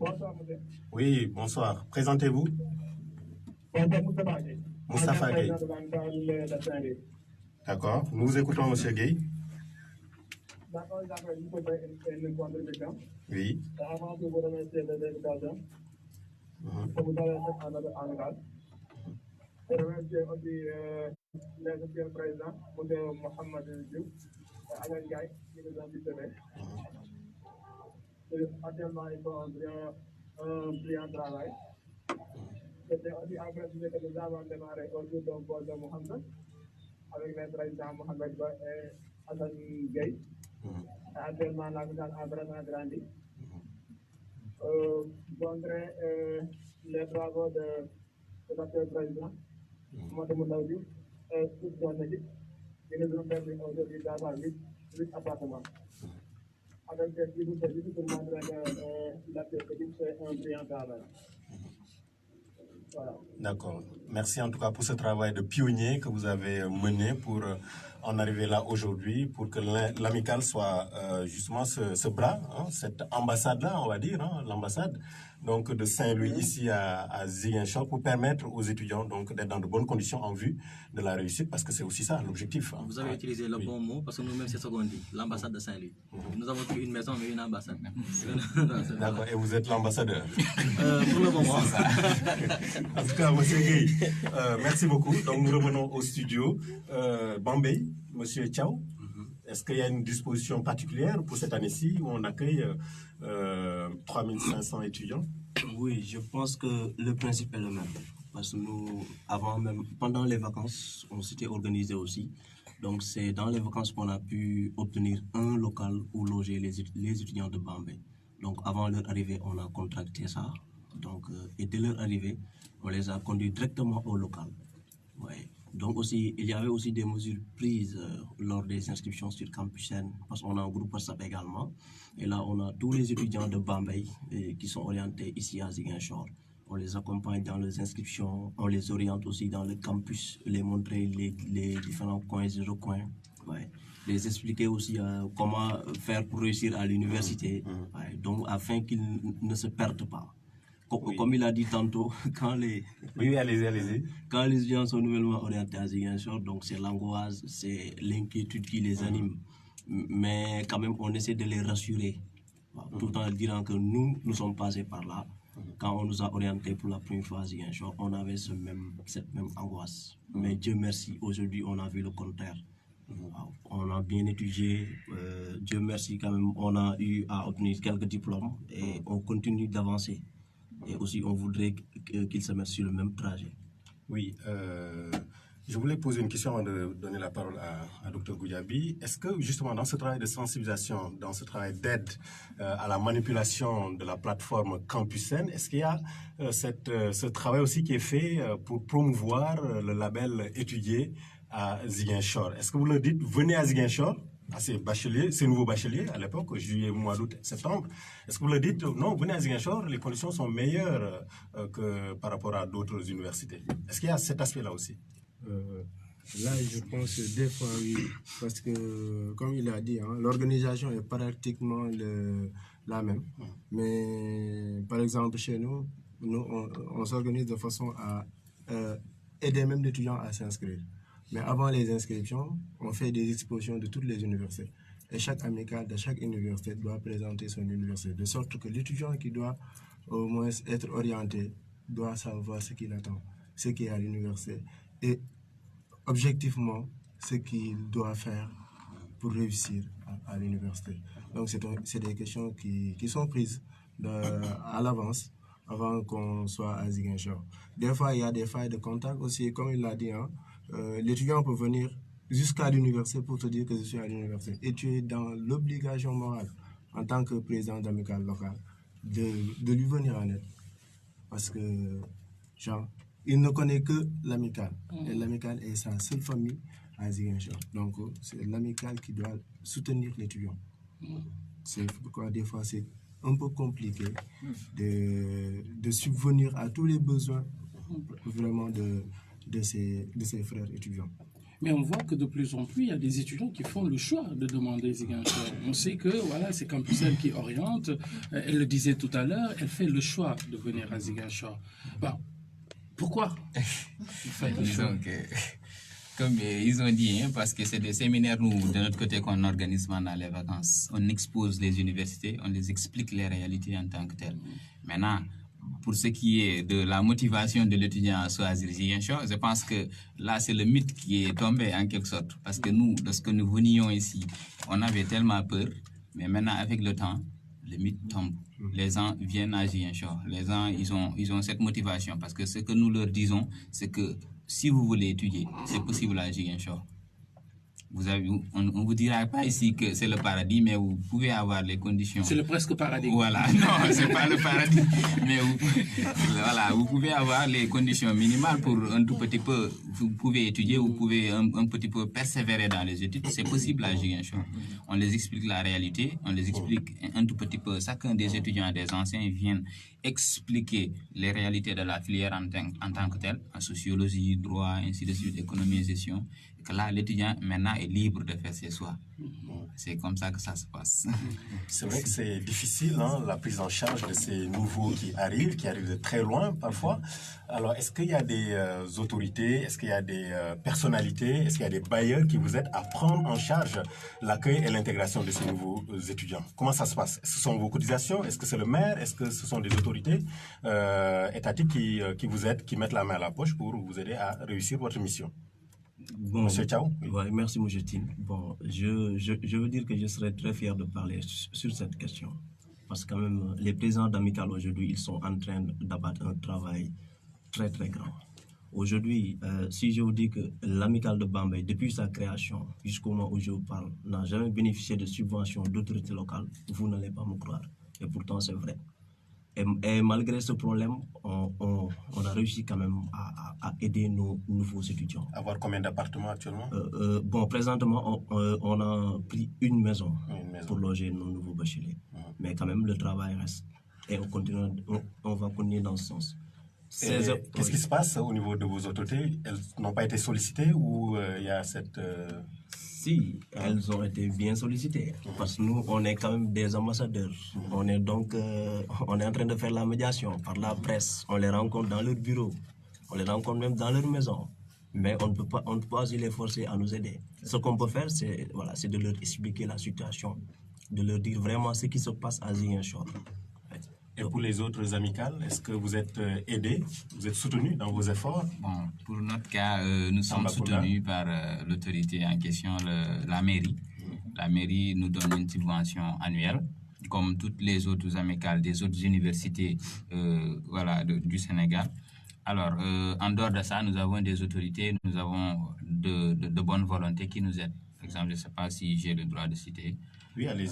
Bonsoir, monsieur. Oui, bonsoir. Présentez-vous. Moustapha Gueye. D'accord. Nous vous écoutons, monsieur Gueye. Oui. Avant de vous remercier de l'invitation, que vous avez fait en local. Je remercie aussi le président, M. Mohamed Diouf, Alain Gaye, qui nous a invité. Actuellement, ils font un brillant travail. C'était aussi apprécié que nous avons démarré autour d'un pôle de Mohamed, avec les présidents Mohamed Ba et Hassan Gueye. Actuellement, la mise a vraiment grandi. Montrer les travaux de notre président, Mme Moulaoudi, et toute son équipe, qui nous ont permis aujourd'hui d'avoir 8 appartements. Avec des petits services pour montrer que la équipe fait un brillant travail. Voilà. D'accord. Merci en tout cas pour ce travail de pionnier que vous avez mené pour en arriver là aujourd'hui, pour que l'amicale soit justement ce bras, hein, cette ambassade-là, on va dire, hein, l'ambassade donc de Saint-Louis ici à Ziguinchor, pour permettre aux étudiants donc d'être dans de bonnes conditions en vue de la réussite, parce que c'est aussi ça l'objectif. Hein. Vous avez utilisé le bon mot, parce que nous-mêmes c'est ce qu'on dit, l'ambassade de Saint-Louis. Nous avons plus une maison, mais une ambassade. D'accord, et vous êtes l'ambassadeur. Pour le moment. En tout cas, monsieur Gueye, merci beaucoup. Donc nous revenons au studio. Bambey, monsieur Thiaw, est-ce qu'il y a une disposition particulière pour cette année-ci où on accueille 3500 étudiants? Oui, je pense que le principe est le même. Parce que nous, pendant les vacances, on s'était organisé aussi. Donc c'est dans les vacances qu'on a pu obtenir un local où loger les étudiants de Bambey. Donc avant leur arrivée, on a contracté ça. Donc, et dès leur arrivée, on les a conduits directement au local. Ouais. Donc aussi, il y avait aussi des mesures prises lors des inscriptions sur Campus N, parce qu'on a un groupe WhatsApp également. Et là, on a tous les étudiants de Bambey qui sont orientés ici à Ziguinchor. On les accompagne dans les inscriptions, on les oriente aussi dans le campus, les montrer les différents coins et recoins. Ouais. Les expliquer aussi comment faire pour réussir à l'université, ouais. Donc afin qu'ils ne se perdent pas. Comme il a dit tantôt, quand les étudiants sont nouvellement orientés à Ziguinchor, donc c'est l'angoisse, c'est l'inquiétude qui les anime. Mais quand même, on essaie de les rassurer, tout en disant que nous sommes passés par là, quand on nous a orientés pour la première fois à Ziguinchor, on avait cette même angoisse. Mais Dieu merci, aujourd'hui, on a vu le contraire. On a bien étudié, Dieu merci quand même, on a eu à obtenir quelques diplômes et on continue d'avancer. Et aussi, on voudrait qu'ils se mettent sur le même trajet. Oui, je voulais poser une question avant de donner la parole à Dr Goudiaby. Est-ce que justement dans ce travail de sensibilisation, dans ce travail d'aide à la manipulation de la plateforme Campusen, est-ce qu'il y a ce travail aussi qui est fait pour promouvoir le label étudié à Ziguinchor? Est-ce que vous leur dites, venez à Ziguinchor, à ces bacheliers, ces nouveaux bacheliers à l'époque, juillet, mois d'août, septembre? Est-ce que vous leur dites, non, venez à Ziguinchor, les conditions sont meilleures que par rapport à d'autres universités? Est-ce qu'il y a cet aspect-là aussi? Là, je pense des fois oui, parce que, comme il a dit, hein, l'organisation est pratiquement la même. Mais, par exemple, chez nous, on s'organise de façon à aider même l'étudiant à s'inscrire. Mais avant les inscriptions, on fait des expositions de toutes les universités. Et chaque amicale de chaque université doit présenter son université, de sorte que l'étudiant qui doit au moins être orienté doit savoir ce qu'il attend, ce qui est à l'université. Et objectivement, ce qu'il doit faire pour réussir à l'université. Donc, c'est des questions qui sont prises à l'avance avant qu'on soit à Ziguinchor. Des fois, il y a des failles de contact aussi, comme il l'a dit. Hein, l'étudiant peut venir jusqu'à l'université pour te dire que je suis à l'université. Et tu es dans l'obligation morale, en tant que président d'amicale locale, de lui venir en aide. Parce que, genre, il ne connaît que l'amicale. Et l'amicale est sa seule famille à Ziguinchor. Donc, c'est l'amicale qui doit soutenir l'étudiant. C'est pourquoi, des fois, c'est un peu compliqué de subvenir à tous les besoins vraiment de ses frères étudiants. Mais on voit que de plus en plus, il y a des étudiants qui font le choix de demander Ziguinchor. On sait que voilà, c'est Campusen qui oriente. Elle le disait tout à l'heure, elle fait le choix de venir à Ziguinchor. Bon, pourquoi Disons que, comme ils ont dit, hein, parce que c'est des séminaires, nous, de notre côté, qu'on organise pendant les vacances. On expose les universités, on les explique les réalités en tant que telles. Maintenant, pour ce qui est de la motivation de l'étudiant à choisir Ziguinchor, je pense que là, c'est le mythe qui est tombé en quelque sorte. Parce que nous, lorsque nous venions ici, on avait tellement peur, mais maintenant, avec le temps, le mythe tombe. Les gens viennent à Ziguinchor. Les gens, ils ont cette motivation. Parce que ce que nous leur disons, c'est que si vous voulez étudier, c'est possible à Ziguinchor. On ne vous dira pas ici que c'est le paradis, mais vous pouvez avoir les conditions. C'est le presque paradis. Voilà, non, c'est pas le paradis. Mais vous pouvez avoir les conditions minimales pour un tout petit peu. Vous pouvez étudier, vous pouvez un petit peu persévérer dans les études. C'est possible à Ziguinchor. On les explique la réalité, on les explique un tout petit peu. Chacun des étudiants, des anciens viennent expliquer les réalités de la filière en tant que telle, en sociologie, droit, ainsi de suite, économie et gestion. Et que là, l'étudiant maintenant est libre de faire ses choix. C'est comme ça que ça se passe. C'est vrai que c'est difficile, hein, la prise en charge de ces nouveaux qui arrivent de très loin parfois. Alors, est-ce qu'il y a des autorités, est-ce qu'il y a des personnalités, est-ce qu'il y a des bailleurs qui vous aident à prendre en charge l'accueil et l'intégration de ces nouveaux étudiants? Comment ça se passe? Est-ce que ce sont vos cotisations? Est-ce que c'est le maire? Est-ce que ce sont des autorités étatiques qui vous aident, qui mettent la main à la poche pour vous aider à réussir votre mission? Bon, Monsieur Thiaw? Ouais, merci, M. Tine. Bon, je veux dire que je serais très fier de parler sur cette question. Parce que quand même, les présidents d'amicale aujourd'hui, ils sont en train d'abattre un travail très, très grand. Aujourd'hui, si je vous dis que l'amicale de Bambey, depuis sa création jusqu'au moment où je vous parle, n'a jamais bénéficié de subventions d'autorités locales, vous n'allez pas me croire. Et pourtant, c'est vrai. Et malgré ce problème, on a réussi quand même à aider nos nouveaux étudiants. Avoir combien d'appartements actuellement? Bon, présentement, on a pris une maison pour loger nos nouveaux bacheliers. Mais quand même, le travail reste. Et on va continuer dans ce sens. Qu'est-ce qui se passe au niveau de vos autorités? Elles n'ont pas été sollicitées ou il y a cette... Si, elles ont été bien sollicitées. Parce que nous, on est quand même des ambassadeurs. On est donc on est en train de faire la médiation par la presse. On les rencontre dans leur bureau. On les rencontre même dans leur maison. Mais on ne peut pas aussi les forcer à nous aider. Ce qu'on peut faire, c'est de leur expliquer la situation. De leur dire vraiment ce qui se passe à Ziguinchor. Et Et pour les autres amicales, est-ce que vous êtes aidés, vous êtes soutenus dans vos efforts? Bon, pour notre cas, nous sommes soutenus par l'autorité en question, la mairie. La mairie nous donne une subvention annuelle, comme toutes les autres amicales des autres universités voilà, du Sénégal. Alors, en dehors de ça, nous avons des autorités, nous avons de bonne volonté qui nous aident. Par exemple, je ne sais pas si j'ai le droit de citer. Oui, allez-y.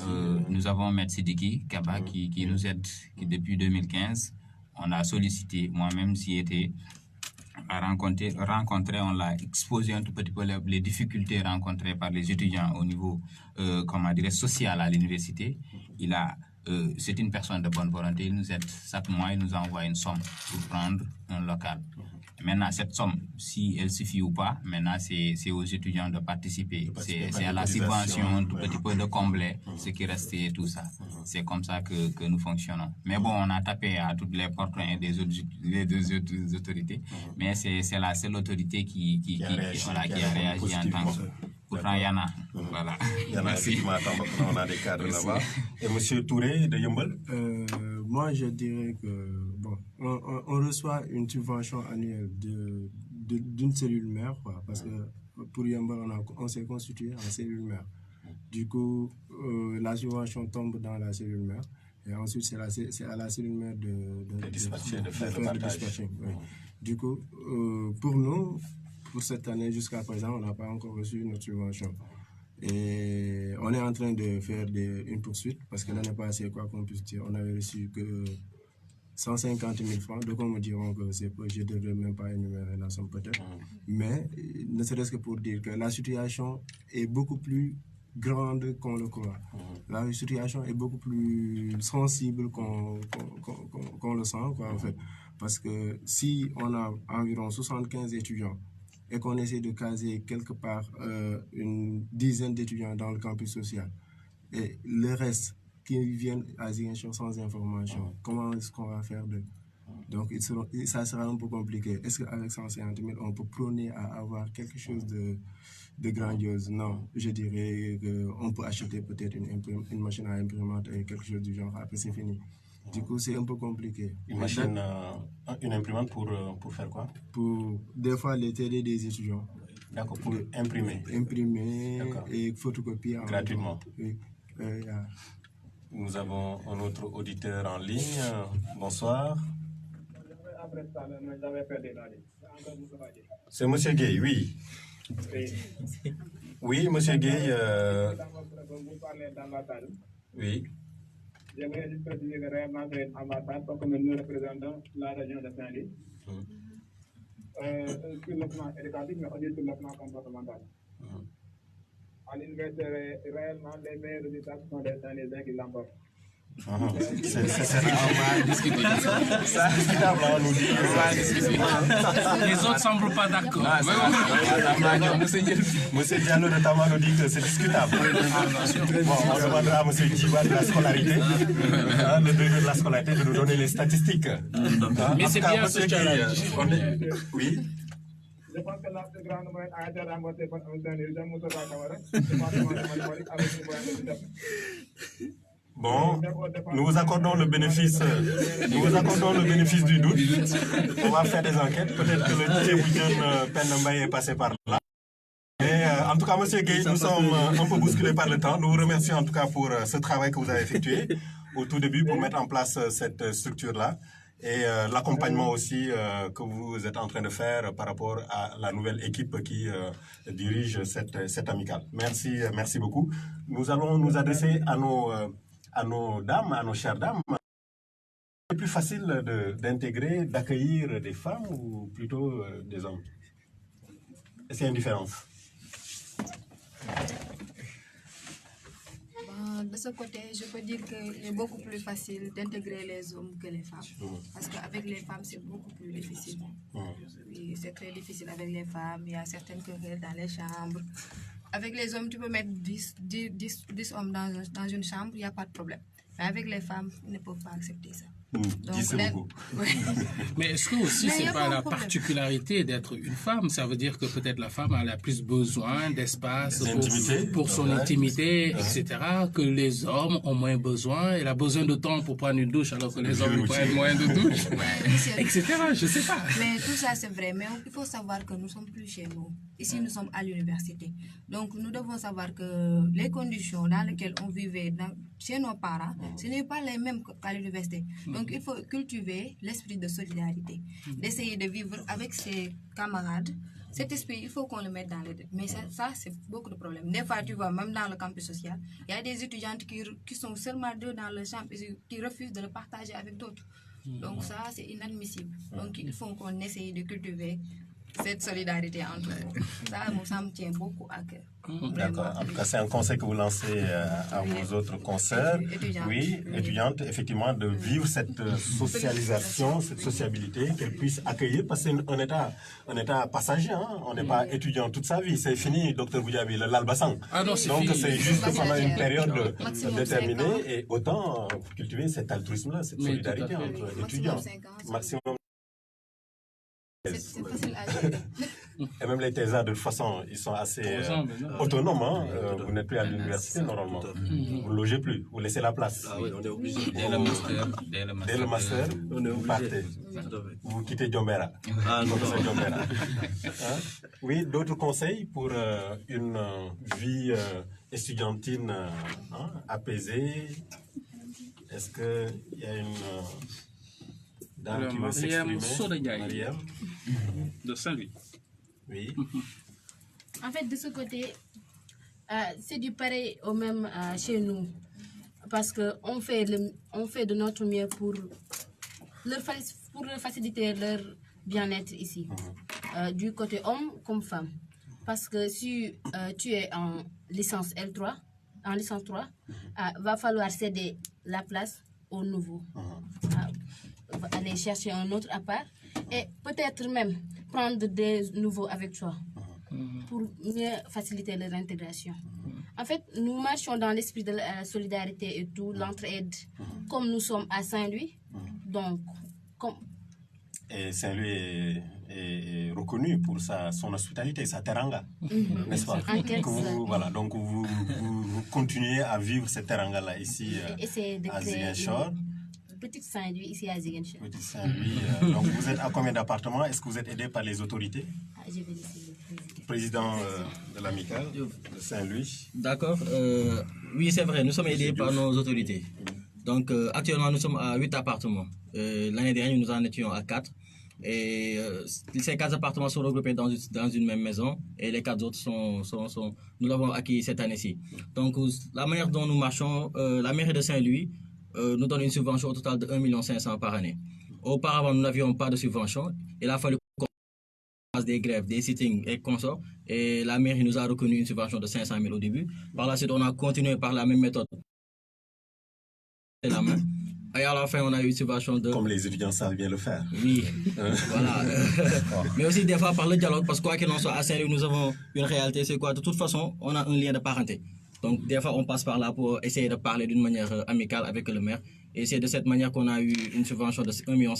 Nous avons M. Sidiki Kaba qui nous aide depuis 2015. On a sollicité, moi-même j'y étais, à rencontrer, on l'a exposé un tout petit peu les difficultés rencontrées par les étudiants au niveau, comment dire, social à l'université. C'est une personne de bonne volonté, il nous aide chaque mois, il nous envoie une somme pour prendre un local. Maintenant, cette somme, si elle suffit ou pas, maintenant c'est aux étudiants de participer. C'est à la subvention, un tout petit peu de combler ce qui restait et tout ça. C'est comme ça que nous fonctionnons. Mais bon, on a tapé à toutes les portes des deux autres autorités, mais c'est la seule autorité qui a réagi en tant que... Pourtant, il y en a. Voilà. Il y en a effectivement, on a des cadres là-bas. Et M. Touré de Yeumbeul? Moi, je dirais que, bon, on reçoit une subvention annuelle d'une cellule mère, quoi, parce que pour Yeumbeul, on s'est constitué en cellule mère. Du coup, la subvention tombe dans la cellule mère. Et ensuite, c'est à la cellule mère de faire le dispatching. Oui. Du coup, pour nous, pour cette année, jusqu'à présent, on n'a pas encore reçu notre subvention. Et on est en train de faire une poursuite, parce que l'année passée, quoi qu'on puisse dire, on avait reçu que 150 000 francs. Donc, on me diront que c'est peu, je ne devrais même pas énumérer la somme peut-être. Mais, ne serait-ce que pour dire que la situation est beaucoup plus grande qu'on le croit. La situation est beaucoup plus sensible qu'on le sent, quoi, en fait. Parce que si on a environ 75 étudiants, et qu'on essaie de caser quelque part une dizaine d'étudiants dans le campus social, et le reste qui viennent à Ziguinchor sans information, comment est-ce qu'on va faire d'eux? Donc, ça sera un peu compliqué. Est-ce qu'avec 150 000, on peut prôner à avoir quelque chose de grandiose? Non, je dirais qu'on peut acheter peut-être une machine à imprimante et quelque chose du genre, après c'est fini. Du coup, c'est un peu compliqué. Une imprimante pour faire quoi? Pour, des fois, les TD des étudiants. D'accord, pour imprimer. Imprimer et photocopier. Gratuitement. Oui. Nous avons un autre auditeur en ligne. Bonsoir. C'est M. Gueye, oui. Oui, M. Gueye. Oui. J'aimerais juste préciser que réellement c'est une ambassade, comme nous représentons la région de Saint-Louis, sur le plan éducatif, mais aussi sur le plan comportemental. À l'université, réellement, les meilleurs résultats sont des Saint-Louisiens qui l'emportent. C'est discutable, on nous dit. Les autres ne semblent pas d'accord. Monsieur Diallo de Tama nous dit que c'est discutable. Bon, on demandera à M. Djiba de la scolarité, le directeur de la scolarité, de nous donner les statistiques. Mais c'est bien ce challenge. Oui. Je pense que la plus grande moyenne a été remportée par un Saint-Louisien, Moussa Kamara, département de Malikolik, avec une moyenne de 17. Bon, nous vous accordons le bénéfice du doute. On va faire des enquêtes. Peut-être que le Djiboujen Penambaye est passé par là. Mais en tout cas, M. Gueye, nous sommes un peu bousculés par le temps. Nous vous remercions en tout cas pour ce travail que vous avez effectué au tout début pour mettre en place cette structure-là. Et l'accompagnement aussi que vous êtes en train de faire par rapport à la nouvelle équipe qui dirige cette amicale. Merci beaucoup. Nous allons nous adresser à nos dames, à nos chères dames. C'est plus facile d'intégrer, d'accueillir des femmes ou plutôt des hommes? Est-ce qu'il y a une différence? De ce côté, je peux dire qu'il est beaucoup plus facile d'intégrer les hommes que les femmes. Parce qu'avec les femmes, c'est beaucoup plus difficile. Oui, c'est très difficile avec les femmes. Il y a certaines querelles dans les chambres. Avec les hommes, tu peux mettre 10 hommes dans une chambre, il n'y a pas de problème. Avec les femmes, ils ne peuvent pas accepter ça. Beaucoup. Mais est-ce que aussi c'est pas la particularité d'être une femme? Ça veut dire que peut-être la femme a plus besoin d'espace pour son intimité, etc. Que les hommes ont moins besoin. Elle a besoin de temps pour prendre une douche alors que les hommes prennent moins de douche, etc. Je sais pas. Mais tout ça c'est vrai. Mais il faut savoir que nous sommes plus chez nous. Ici nous sommes à l'université. Donc nous devons savoir que les conditions dans lesquelles on vivait chez nos parents, ce n'est pas les mêmes qu'à l'université. Donc il faut cultiver l'esprit de solidarité, d'essayer de vivre avec ses camarades. Cet esprit, il faut qu'on le mette dans les têtes. Mais ça c'est beaucoup de problèmes. Des fois, tu vois, même dans le campus social, il y a des étudiantes qui sont seulement deux dans le champ et qui refusent de le partager avec d'autres. Donc ça, c'est inadmissible. Donc il faut qu'on essaye de cultiver cette solidarité entre nous. Ça me tient beaucoup à cœur. D'accord. En tout cas, c'est un conseil que vous lancez à vos autres consoeurs, étudiantes, effectivement, de vivre cette socialisation, cette sociabilité, qu'elles puissent accueillir, parce que c'est un état passager. Hein? On n'est pas étudiant toute sa vie. C'est fini, docteur Goudiaby, l'albasan. Donc c'est juste pendant une période déterminée, et autant cultiver cet altruisme-là, cette solidarité entre étudiants. Maximum. C'est facile à gérer. Et même les thésards, de toute façon, ils sont assez autonomes. Hein? Vous n'êtes plus à l'université, normalement. Vous ne logez plus, vous laissez la place. Ah oui, on est obligé. Dès le master, vous partez. Vous quittez Djombera. Ah non, Djombera. Oui, d'autres conseils pour une vie estudiantine apaisée? Est-ce qu'il y a une... Mariam Sodayaï de Saint-Louis. Oui. En fait, de ce côté, c'est du pareil au même chez nous. Parce qu'on fait de notre mieux pour leur faciliter leur bien-être ici. Du côté homme comme femme. Parce que si tu es en licence L3, en licence 3, va falloir céder la place au nouveau. Aller chercher un autre appart et peut-être même prendre des nouveaux avec toi pour mieux faciliter leur intégration. En fait, nous marchons dans l'esprit de la solidarité et tout, l'entraide, comme nous sommes à Saint-Louis. Donc, Et Saint-Louis est reconnu pour son hospitalité, sa teranga, n'est-ce pas? Voilà, donc vous continuez à vivre cette teranga-là ici à Ziguinchor. Petite Saint-Louis, ici à Ziguinchor. Petite Saint-Louis. Donc vous êtes à combien d'appartements? Est-ce que vous êtes aidé par les autorités? Je vais laisser le président de l'amicale de Saint-Louis. D'accord. Oui, c'est vrai, nous sommes aidés par nos autorités. Donc actuellement, nous sommes à 8 appartements. L'année dernière, nous en étions à 4. Et ces 4 appartements sont regroupés dans une même maison. Et les 4 autres nous l'avons acquis cette année-ci. Donc la manière dont nous marchons, la mairie de Saint-Louis nous donne une subvention au total de 1,5 million par année. Auparavant, nous n'avions pas de subvention. Il a fallu qu'on fasse des grèves, des sittings et consorts. Et la mairie nous a reconnu une subvention de 500 000 au début. Par la suite, on a continué par la même méthode. Et à la fin, on a eu une subvention de... Comme les étudiants savent bien le faire. Oui, voilà. Mais aussi des fois par le dialogue, parce que quoi qu'il en soit, à Saint-Louis, nous avons une réalité, c'est quoi? De toute façon, on a un lien de parenté. Donc, des fois, on passe par là pour essayer de parler d'une manière amicale avec le maire. Et c'est de cette manière qu'on a eu une subvention de 1,5 million.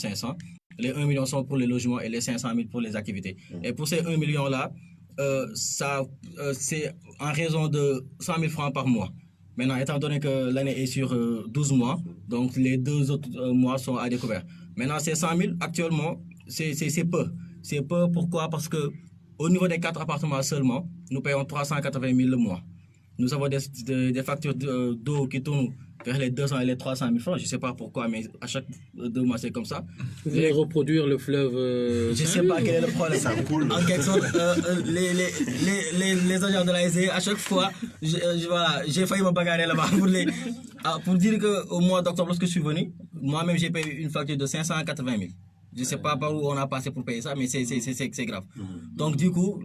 Les 1 million sont pour les logements et les 500 000 pour les activités. Et pour ces 1 million-là, c'est en raison de 100 000 francs par mois. Maintenant, étant donné que l'année est sur 12 mois, donc les 2 autres mois sont à découvert. Maintenant, ces 100 000, actuellement, c'est peu. C'est peu, pourquoi? Parce qu'au niveau des 4 appartements seulement, nous payons 380 000 le mois. Nous avons des factures d'eau qui tournent vers les 200 et les 300 000 francs. Je ne sais pas pourquoi, mais à chaque 2 mois, c'est comme ça. Vous voulez reproduire le fleuve je ne sais pas quel est le problème. Ça coule. En quelque sorte, les agents de la SDE, à chaque fois, j'ai failli me bagarrer là-bas pour dire qu'au mois d'octobre, lorsque je suis venu, moi-même, j'ai payé une facture de 580 000. Je ne sais pas par où on a passé pour payer ça, mais c'est grave. Donc, du coup,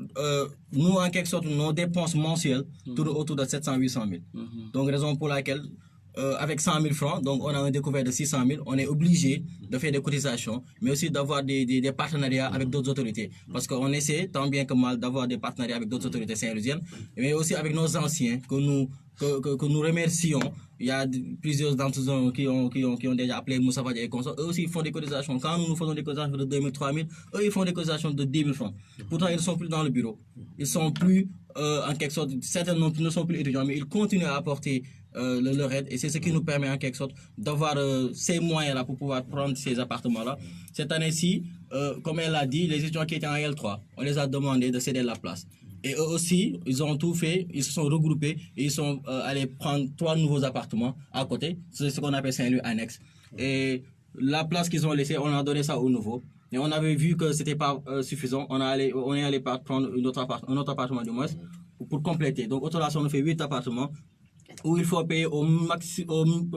nous, en quelque sorte, nos dépenses mensuelles tournent autour de 700 000 à 800 000. Donc, raison pour laquelle avec 100 000 francs, donc on a un découvert de 600 000, on est obligé de faire des cotisations, mais aussi d'avoir des partenariats avec d'autres autorités. Parce qu'on essaie, tant bien que mal, d'avoir des partenariats avec d'autres autorités saint-louisiennes, mais aussi avec nos anciens que nous remercions. Il y a plusieurs d'entre eux qui ont déjà appelé Moussa Fadia et consorts. Eux aussi, ils font des cotisations. Quand nous faisons des cotisations de 2 000, 3 000, eux, ils font des cotisations de 10 000 francs. Pourtant, ils ne sont plus dans le bureau. Ils ne sont plus, en quelque sorte, certains ne sont plus étudiants, mais ils continuent à apporter leur aide. Et c'est ce qui nous permet, en quelque sorte, d'avoir ces moyens-là pour pouvoir prendre ces appartements-là. Cette année-ci, comme elle l'a dit, les étudiants qui étaient en L3, on les a demandé de céder la place. Et eux aussi, ils ont tout fait, ils se sont regroupés et ils sont allés prendre 3 nouveaux appartements à côté. C'est ce qu'on appelle Saint-Louis annexe. Et la place qu'ils ont laissée, on a donné ça aux nouveaux. Et on avait vu que ce n'était pas suffisant. On est allé prendre un autre appartement du moins pour compléter. Donc, au total, on a fait 8 appartements où il faut payer au maximum,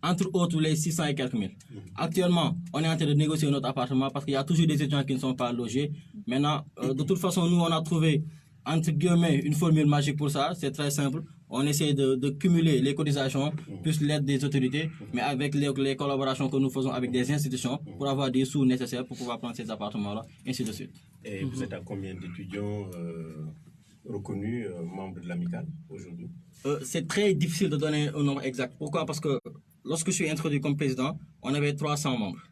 entre autres, les 600 et quelques mille. Actuellement, on est en train de négocier notre appartement parce qu'il y a toujours des étudiants qui ne sont pas logés. Maintenant, de toute façon, nous, on a trouvé, entre guillemets, une formule magique pour ça. C'est très simple. On essaie de cumuler les cotisations plus l'aide des autorités, mais avec les collaborations que nous faisons avec des institutions pour avoir des sous nécessaires pour pouvoir prendre ces appartements-là, ainsi de suite. Et vous êtes à combien d'étudiants reconnus membres de l'amicale aujourd'hui? C'est très difficile de donner un nombre exact. Pourquoi? Parce que lorsque je suis introduit comme président, on avait 300 membres.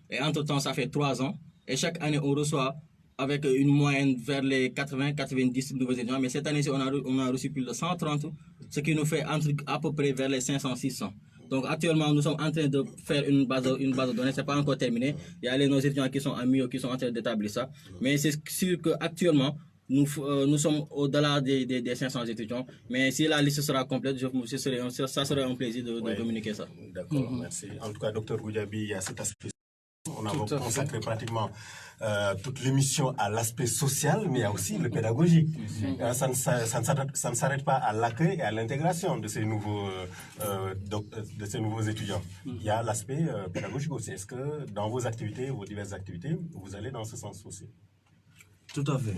Et entre-temps, ça fait 3 ans. Et chaque année, on reçoit avec une moyenne vers les 80-90 nouveaux étudiants. Mais cette année-ci, on a reçu plus de 130, ce qui nous fait à peu près vers les 500-600. Donc actuellement, nous sommes en train de faire une base de données. Ce n'est pas encore terminé. Il y a nos étudiants qui sont à Mio qui sont en train d'établir ça. Mais c'est sûr qu'actuellement, nous sommes au-delà des 500 étudiants. Mais si la liste sera complète, ça serait un plaisir de communiquer ça. D'accord, merci. En tout cas, Dr Goudiaby, il y a cet aspect. On a consacré pratiquement toute l'émission à l'aspect social, mais il y a aussi le pédagogique. Ça ne s'arrête pas à l'accueil et à l'intégration de ces nouveaux étudiants. Il y a l'aspect pédagogique aussi. Est-ce que dans vos activités, vos diverses activités, vous allez dans ce sens aussi? Tout à fait.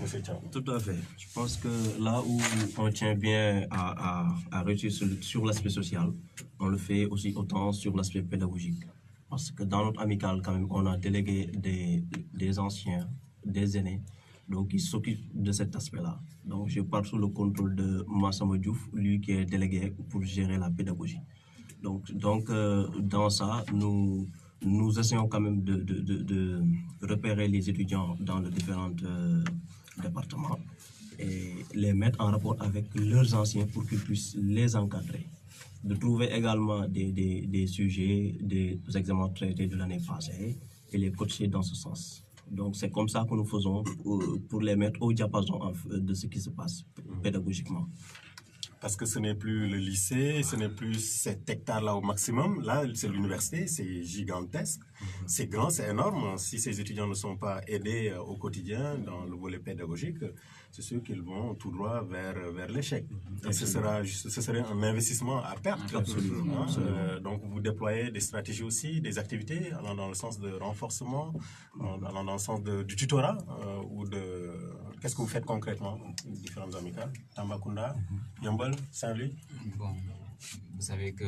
Tout à fait. Je pense que là où on tient bien à réussir sur l'aspect social, on le fait aussi autant sur l'aspect pédagogique. Parce que dans notre amicale, quand même, on a délégué des anciens, des aînés, donc qui s'occupent de cet aspect-là. Donc je parle sous le contrôle de Massamo Diouf, lui qui est délégué pour gérer la pédagogie. Donc dans ça, nous essayons quand même de repérer les étudiants dans les différents départements et les mettre en rapport avec leurs anciens pour qu'ils puissent les encadrer. De trouver également des sujets, des examens traités de l'année passée et les coacher dans ce sens. Donc c'est comme ça que nous faisons pour les mettre au diapason de ce qui se passe pédagogiquement. Parce que ce n'est plus le lycée, ce n'est plus cet hectare-là au maximum. Là, c'est l'université, c'est gigantesque, c'est grand, c'est énorme. Si ces étudiants ne sont pas aidés au quotidien dans le volet pédagogique, c'est sûr qu'ils vont tout droit vers l'échec. Et ce serait un investissement à perte. Absolument. Donc, vous déployez des stratégies aussi, des activités allant dans le sens de renforcement, allant dans le sens du tutorat ou de... Qu'est-ce que vous faites concrètement, différentes amicales? Tambacounda, Yeumbeul, Saint-Louis? Bon, vous savez que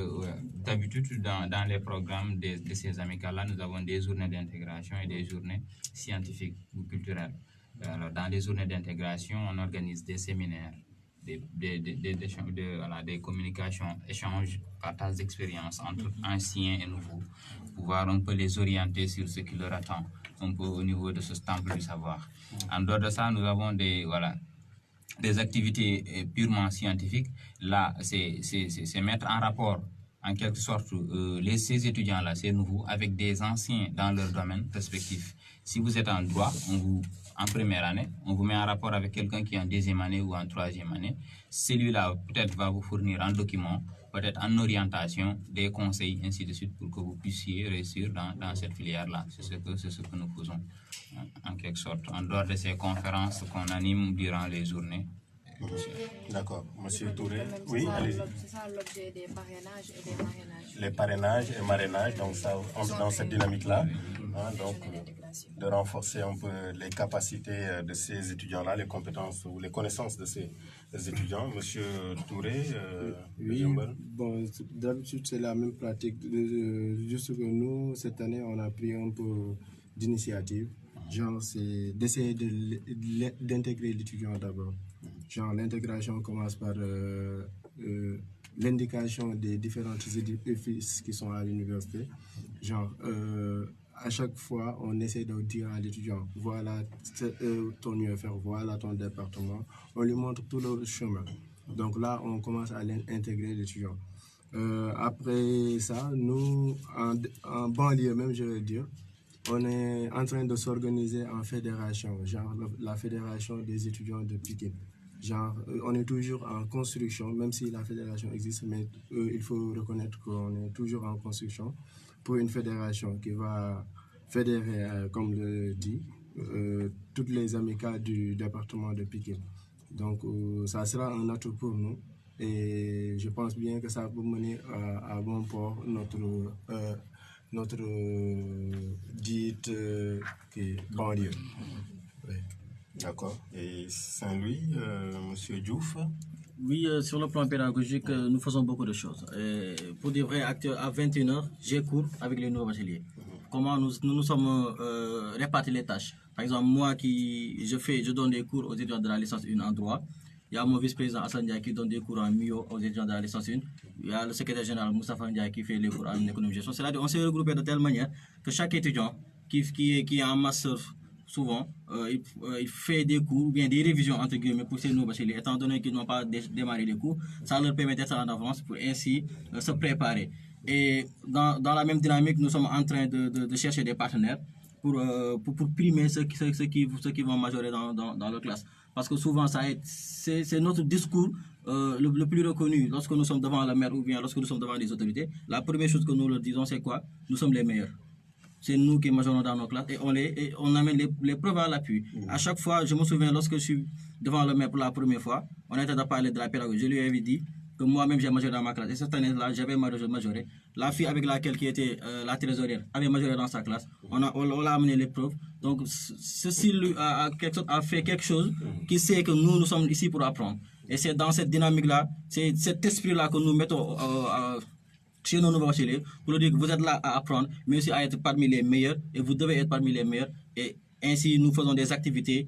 d'habitude, dans les programmes de ces amicales-là, nous avons des journées d'intégration et des journées scientifiques ou culturelles. Alors, dans les journées d'intégration, on organise des séminaires, des communications, échanges, partage d'expériences entre anciens et nouveaux, pour pouvoir un peu les orienter sur ce qui leur attend, un peu au niveau de ce temple du savoir. En dehors de ça, nous avons des activités purement scientifiques. Là, c'est mettre en rapport, en quelque sorte, ces étudiants-là, ces nouveaux, avec des anciens dans leur domaine respectif. Si vous êtes en droit, en première année, on vous met en rapport avec quelqu'un qui est en deuxième année ou en troisième année. Celui-là, peut-être, va vous fournir un document, peut-être en orientation, des conseils, ainsi de suite, pour que vous puissiez réussir dans cette filière-là. C'est ce que nous faisons, en quelque sorte. En dehors de ces conférences qu'on anime durant les journées, D'accord. Monsieur Touré, oui, allez-y. C'est ça l'objet des parrainages et des marrainages. Les parrainages et marrainages, donc ça entre dans cette dynamique-là, hein, donc de renforcer un peu les capacités de ces étudiants-là, les compétences ou les connaissances de ces étudiants. Monsieur Touré, oui, bon, d'habitude c'est la même pratique, juste que nous, cette année, on a pris un peu d'initiative, genre c'est d'essayer d'intégrer l'étudiant d'abord. Genre l'intégration commence par l'indication des différentes édifices qui sont à l'université. Genre, à chaque fois, on essaie de dire à l'étudiant, voilà ton UFR, voilà ton département. On lui montre tout le chemin. Donc là, on commence à intégrer l'étudiant. Après ça, nous, en banlieue même, je veux dire, on est en train de s'organiser en fédération, genre la fédération des étudiants de Pikine. Genre, on est toujours en construction, même si la fédération existe, mais il faut reconnaître qu'on est toujours en construction pour une fédération qui va fédérer, comme le dit, toutes les amicales du département de Pikine. Donc, ça sera un atout pour nous et je pense bien que ça peut mener à bon port notre dite banlieue. Oui. D'accord. Et Saint-Louis, Monsieur Diouf? Oui, sur le plan pédagogique, nous faisons beaucoup de choses. Et pour dire vrai, à 21h, j'ai cours avec les nouveaux bacheliers. Comment nous sommes répartis les tâches. Par exemple, moi je donne des cours aux étudiants de la licence 1 en droit. Il y a mon vice-président Hassan Ndiaye qui donne des cours en MIO aux étudiants de la licence 1. Il y a le secrétaire général Moustapha Ndiaye qui fait les cours en économie de gestion. C'est-à-dire on s'est regroupé de telle manière que chaque étudiant qui est en master, souvent, il fait des cours ou bien des révisions entre guillemets pour ces nouveaux bacheliers. Étant donné qu'ils n'ont pas démarré les cours, ça leur permet d'être en avance pour ainsi se préparer. Et dans la même dynamique, nous sommes en train de chercher des partenaires pour primer ceux qui vont majorer dans leur classe. Parce que souvent, c'est notre discours le plus reconnu lorsque nous sommes devant la maire ou bien lorsque nous sommes devant les autorités. La première chose que nous leur disons, c'est quoi? Nous sommes les meilleurs. C'est nous qui majorons dans nos classes et on amène les preuves à l'appui. À chaque fois, je me souviens, lorsque je suis devant le maire pour la première fois, on était de parler de la pédagogie. Je lui avais dit que moi-même j'ai majoré dans ma classe. Et cette année-là, j'avais majoré. La fille avec laquelle qui était la trésorière avait majoré dans sa classe. On l'a amené les preuves. Donc, ceci lui a fait quelque chose qui sait que nous sommes ici pour apprendre. Et c'est dans cette dynamique-là, c'est cet esprit-là que nous mettons chez nos nouveaux bacheliers pour leur dire que vous êtes là à apprendre, mais aussi à être parmi les meilleurs, et vous devez être parmi les meilleurs. Et ainsi, nous faisons des activités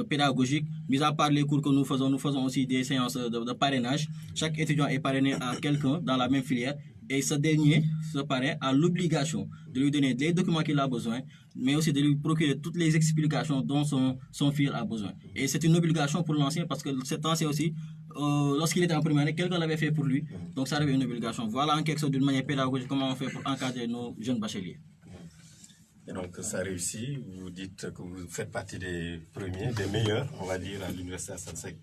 pédagogiques. Mis à part les cours que nous faisons aussi des séances de parrainage. Chaque étudiant est parrainé à quelqu'un dans la même filière, et ce dernier, ce parrain, a l'obligation de lui donner les documents qu'il a besoin, mais aussi de lui procurer toutes les explications dont son fils a besoin. Et c'est une obligation pour l'ancien, parce que cet ancien aussi, lorsqu'il était en première année, quelqu'un l'avait fait pour lui, donc ça devient une obligation. Voilà en quelque sorte d'une manière pédagogique comment on fait pour encadrer nos jeunes bacheliers. Et donc ça réussit, vous dites que vous faites partie des premiers, des meilleurs, on va dire, à l'université Assane Seck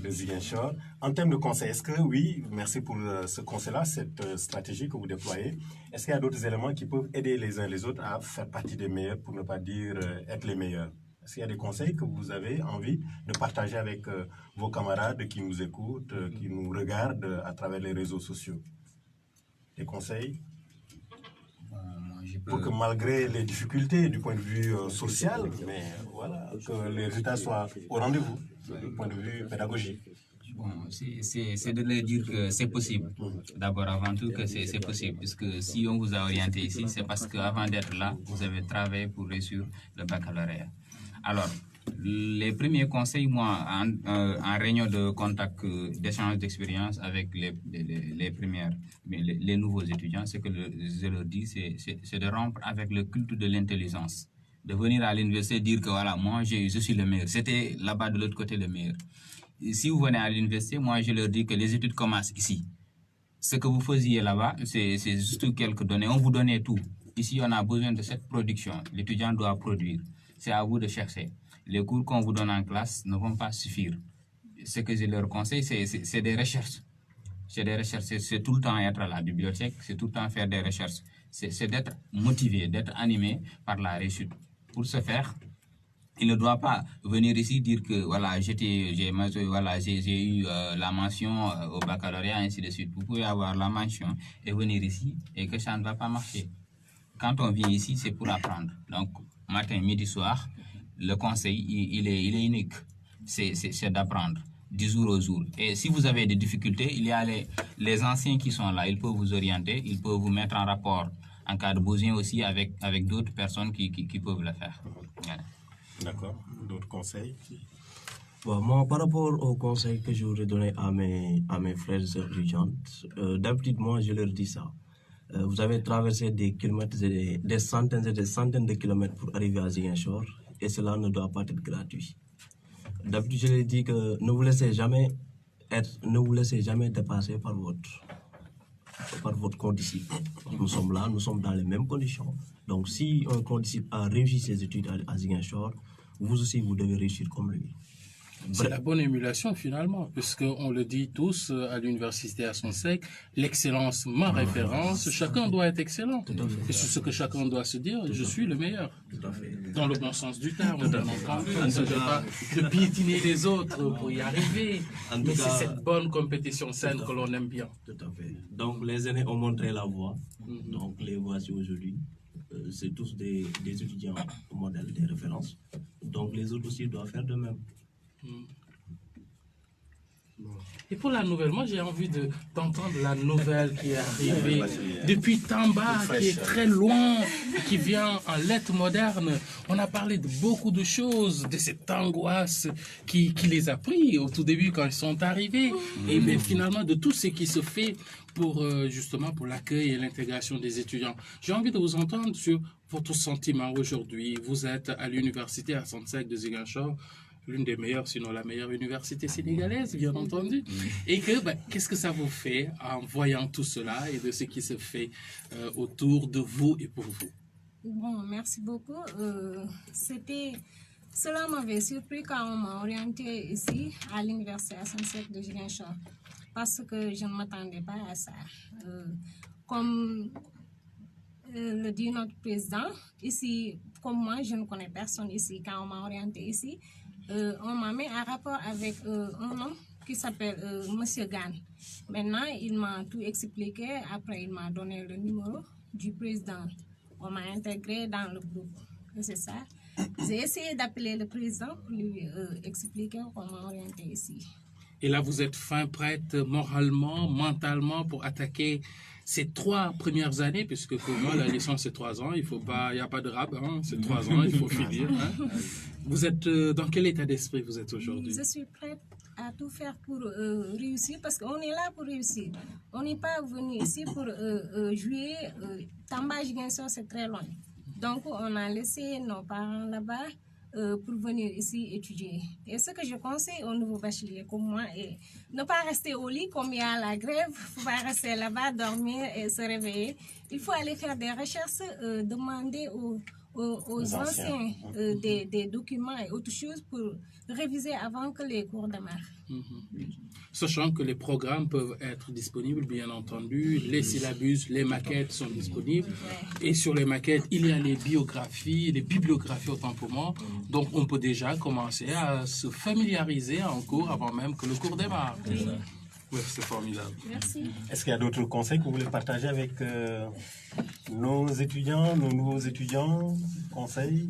de Ziguinchor. En termes de conseils, est-ce que, oui, merci pour ce conseil-là, cette stratégie que vous déployez, est-ce qu'il y a d'autres éléments qui peuvent aider les uns les autres à faire partie des meilleurs, pour ne pas dire être les meilleurs? Est-ce qu'il y a des conseils que vous avez envie de partager avec vos camarades qui nous écoutent, qui nous regardent à travers les réseaux sociaux? Des conseils? Pour que malgré les difficultés du point de vue social, mais voilà, que les résultats soient au rendez-vous du point de vue pédagogique. Bon, c'est de leur dire que c'est possible. D'abord, avant tout, que c'est possible. Puisque si on vous a orienté ici, c'est parce qu'avant d'être là, vous avez travaillé pour réussir le baccalauréat. Alors, les premiers conseils, moi, en réunion de contact, d'échange d'expérience avec les nouveaux étudiants, ce que je leur dis, c'est de rompre avec le culte de l'intelligence. De venir à l'université et dire que voilà, moi, je suis le meilleur. C'était là-bas de l'autre côté le meilleur. Et si vous venez à l'université, moi, je leur dis que les études commencent ici. Ce que vous faisiez là-bas, c'est juste quelques données. On vous donnait tout. Ici, on a besoin de cette production. L'étudiant doit produire. C'est à vous de chercher. Les cours qu'on vous donne en classe ne vont pas suffire. Ce que je leur conseille, c'est des recherches. C'est des recherches. C'est tout le temps être à la bibliothèque, c'est tout le temps faire des recherches. C'est d'être motivé, d'être animé par la réussite. Pour ce faire, Il ne doit pas venir ici dire que voilà, j'ai eu la mention au baccalauréat, ainsi de suite. Vous pouvez avoir la mention et venir ici et que ça ne va pas marcher. Quand on vient ici, c'est pour apprendre. Donc, matin, midi, soir, le conseil, il est unique. C'est d'apprendre du jour au jour. Et si vous avez des difficultés, il y a les anciens qui sont là. Ils peuvent vous orienter, ils peuvent vous mettre en rapport en cas de besoin aussi avec d'autres personnes qui peuvent le faire. Voilà. D'accord. D'autres conseils? Bon, moi, par rapport aux conseils que je voudrais donner à mes frères et sœurs étudiantes, d'habitude, moi, je leur dis ça. Vous avez traversé des kilomètres et des centaines de kilomètres pour arriver à Ziguinchor et cela ne doit pas être gratuit. D'habitude, je leur dis que ne vous laissez jamais dépasser par votre condisciple. Nous sommes là, nous sommes dans les mêmes conditions. Donc, si un condisciple a réussi ses études à Ziguinchor, vous aussi, vous devez réussir comme lui. C'est la bonne émulation finalement, puisqu'on le dit tous à l'université à son sec, l'excellence, ma référence, chacun doit être excellent. Et c'est ce que chacun doit se dire, je suis le meilleur. Dans le bon sens du terme, bien entendu. On ne s'agit pas de piétiner les autres pour y arriver, mais c'est cette bonne compétition saine que l'on aime bien. Tout à fait. Donc les aînés ont montré la voie, donc les voici aujourd'hui. C'est tous des étudiants modèles, des références. Donc les autres aussi doivent faire de même. Et pour la nouvelle, moi j'ai envie d'entendre la nouvelle qui est arrivée depuis Tamba, qui est très loin, qui vient en lettres modernes. On a parlé de beaucoup de choses, de cette angoisse qui les a pris au tout début quand ils sont arrivés. Et bien, finalement de tout ce qui se fait pour justement pour l'accueil et l'intégration des étudiants. J'ai envie de vous entendre sur votre sentiment aujourd'hui. Vous êtes à l'université à Sonsec de Ziguinchor, l'une des meilleures, sinon la meilleure université sénégalaise, bien entendu. Et qu'est-ce que ça vous fait en voyant tout cela et de ce qui se fait autour de vous et pour vous? Bon, merci beaucoup. Cela m'avait surpris quand on m'a orienté ici à l'université à Sonsec de Ziguinchor, parce que je ne m'attendais pas à ça. Comme le dit notre président, ici, comme moi, je ne connais personne ici. Quand on m'a orienté ici, on m'a mis en rapport avec un homme qui s'appelle Monsieur Gan. Maintenant, il m'a tout expliqué. Après, il m'a donné le numéro du président. On m'a intégré dans le groupe. C'est ça. J'ai essayé d'appeler le président pour lui expliquer qu'on m'a orienté ici. Et là, vous êtes fin prête moralement, mentalement pour attaquer ces 3 premières années, puisque pour moi, la licence, c'est 3 ans. Il n'y a pas de rab, hein, c'est 3 ans, il faut finir. Hein. Vous êtes dans quel état d'esprit vous êtes aujourd'hui? Je suis prête à tout faire pour réussir, parce qu'on est là pour réussir. On n'est pas venu ici pour jouer. Tamba, Ziguinchor, c'est très loin. Donc, on a laissé nos parents là-bas pour venir ici étudier. Et ce que je conseille aux nouveaux bacheliers comme moi, est ne pas rester au lit comme il y a la grève. Il ne faut pas rester là-bas, dormir et se réveiller. Il faut aller faire des recherches, demander aux anciens des documents et autres choses pour réviser avant que les cours démarrent. Sachant que les programmes peuvent être disponibles, bien entendu, les syllabus, les maquettes sont disponibles. Et sur les maquettes, il y a les bibliographies autant pour moi. Donc on peut déjà commencer à se familiariser en cours avant même que le cours démarre. Oui, c'est formidable. Merci. Est-ce qu'il y a d'autres conseils que vous voulez partager avec nos étudiants, nos nouveaux étudiants? Conseils?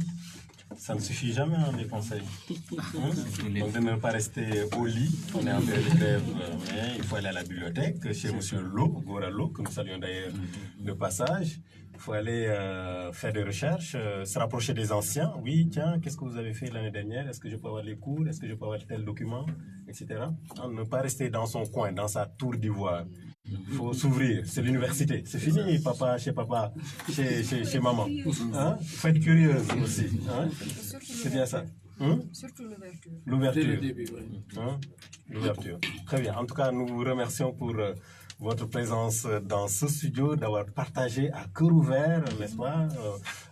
Ça ne suffit jamais, hein, les conseils. Donc de ne pas rester au lit, on est en période de grève, mais il faut aller à la bibliothèque, chez M. Gora Lo, que nous saluons d'ailleurs de passage. Il faut aller faire des recherches, se rapprocher des anciens. Oui, tiens, qu'est-ce que vous avez fait l'année dernière? Est-ce que je peux avoir les cours? Est-ce que je peux avoir tel document? Etc. Ne pas rester dans son coin, dans sa tour d'ivoire. Il faut s'ouvrir, c'est l'université. C'est fini, papa, chez maman. Hein? Il faut être curieuse aussi. Hein? C'est bien ça. Surtout l'ouverture. L'ouverture. Dès le début, oui. Hein? L'ouverture. Très bien. En tout cas, nous vous remercions pour votre présence dans ce studio, d'avoir partagé à cœur ouvert, n'est-ce pas,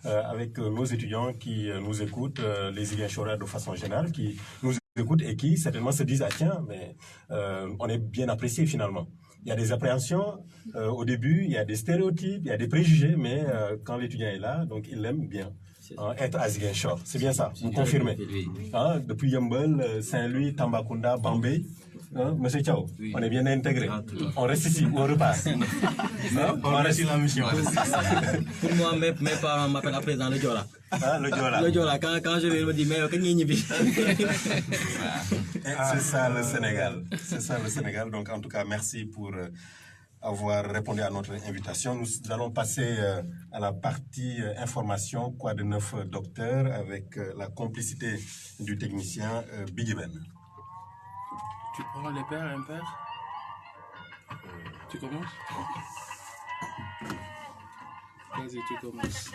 avec nos étudiants qui nous écoutent, les Ziguinchorois de façon générale, qui nous écoutent et qui certainement se disent, ah tiens, mais on est bien apprécié finalement. il y a des appréhensions au début, il y a des stéréotypes, il y a des préjugés, mais quand l'étudiant est là, donc il aime bien être à Ziguinchor. C'est bien ça, vous confirmez. Depuis Yeumbeul, Saint-Louis, Tambacounda, Bambey. Monsieur Thiaw, on est bien intégré. On reste ici ou on repasse. On reste sur la mission. Pour moi, mes parents m'appellent à présent le Diola. Le Diola. Le Diola. Quand je vais me dire, mais quand c'est ça le Sénégal. C'est ça le Sénégal. Donc en tout cas, merci pour avoir répondu à notre invitation. Nous allons passer à la partie information, quoi de neuf docteur, avec la complicité du technicien Bigiben. Tu prends les paires impaires. Tu commences? Vas-y, tu commences.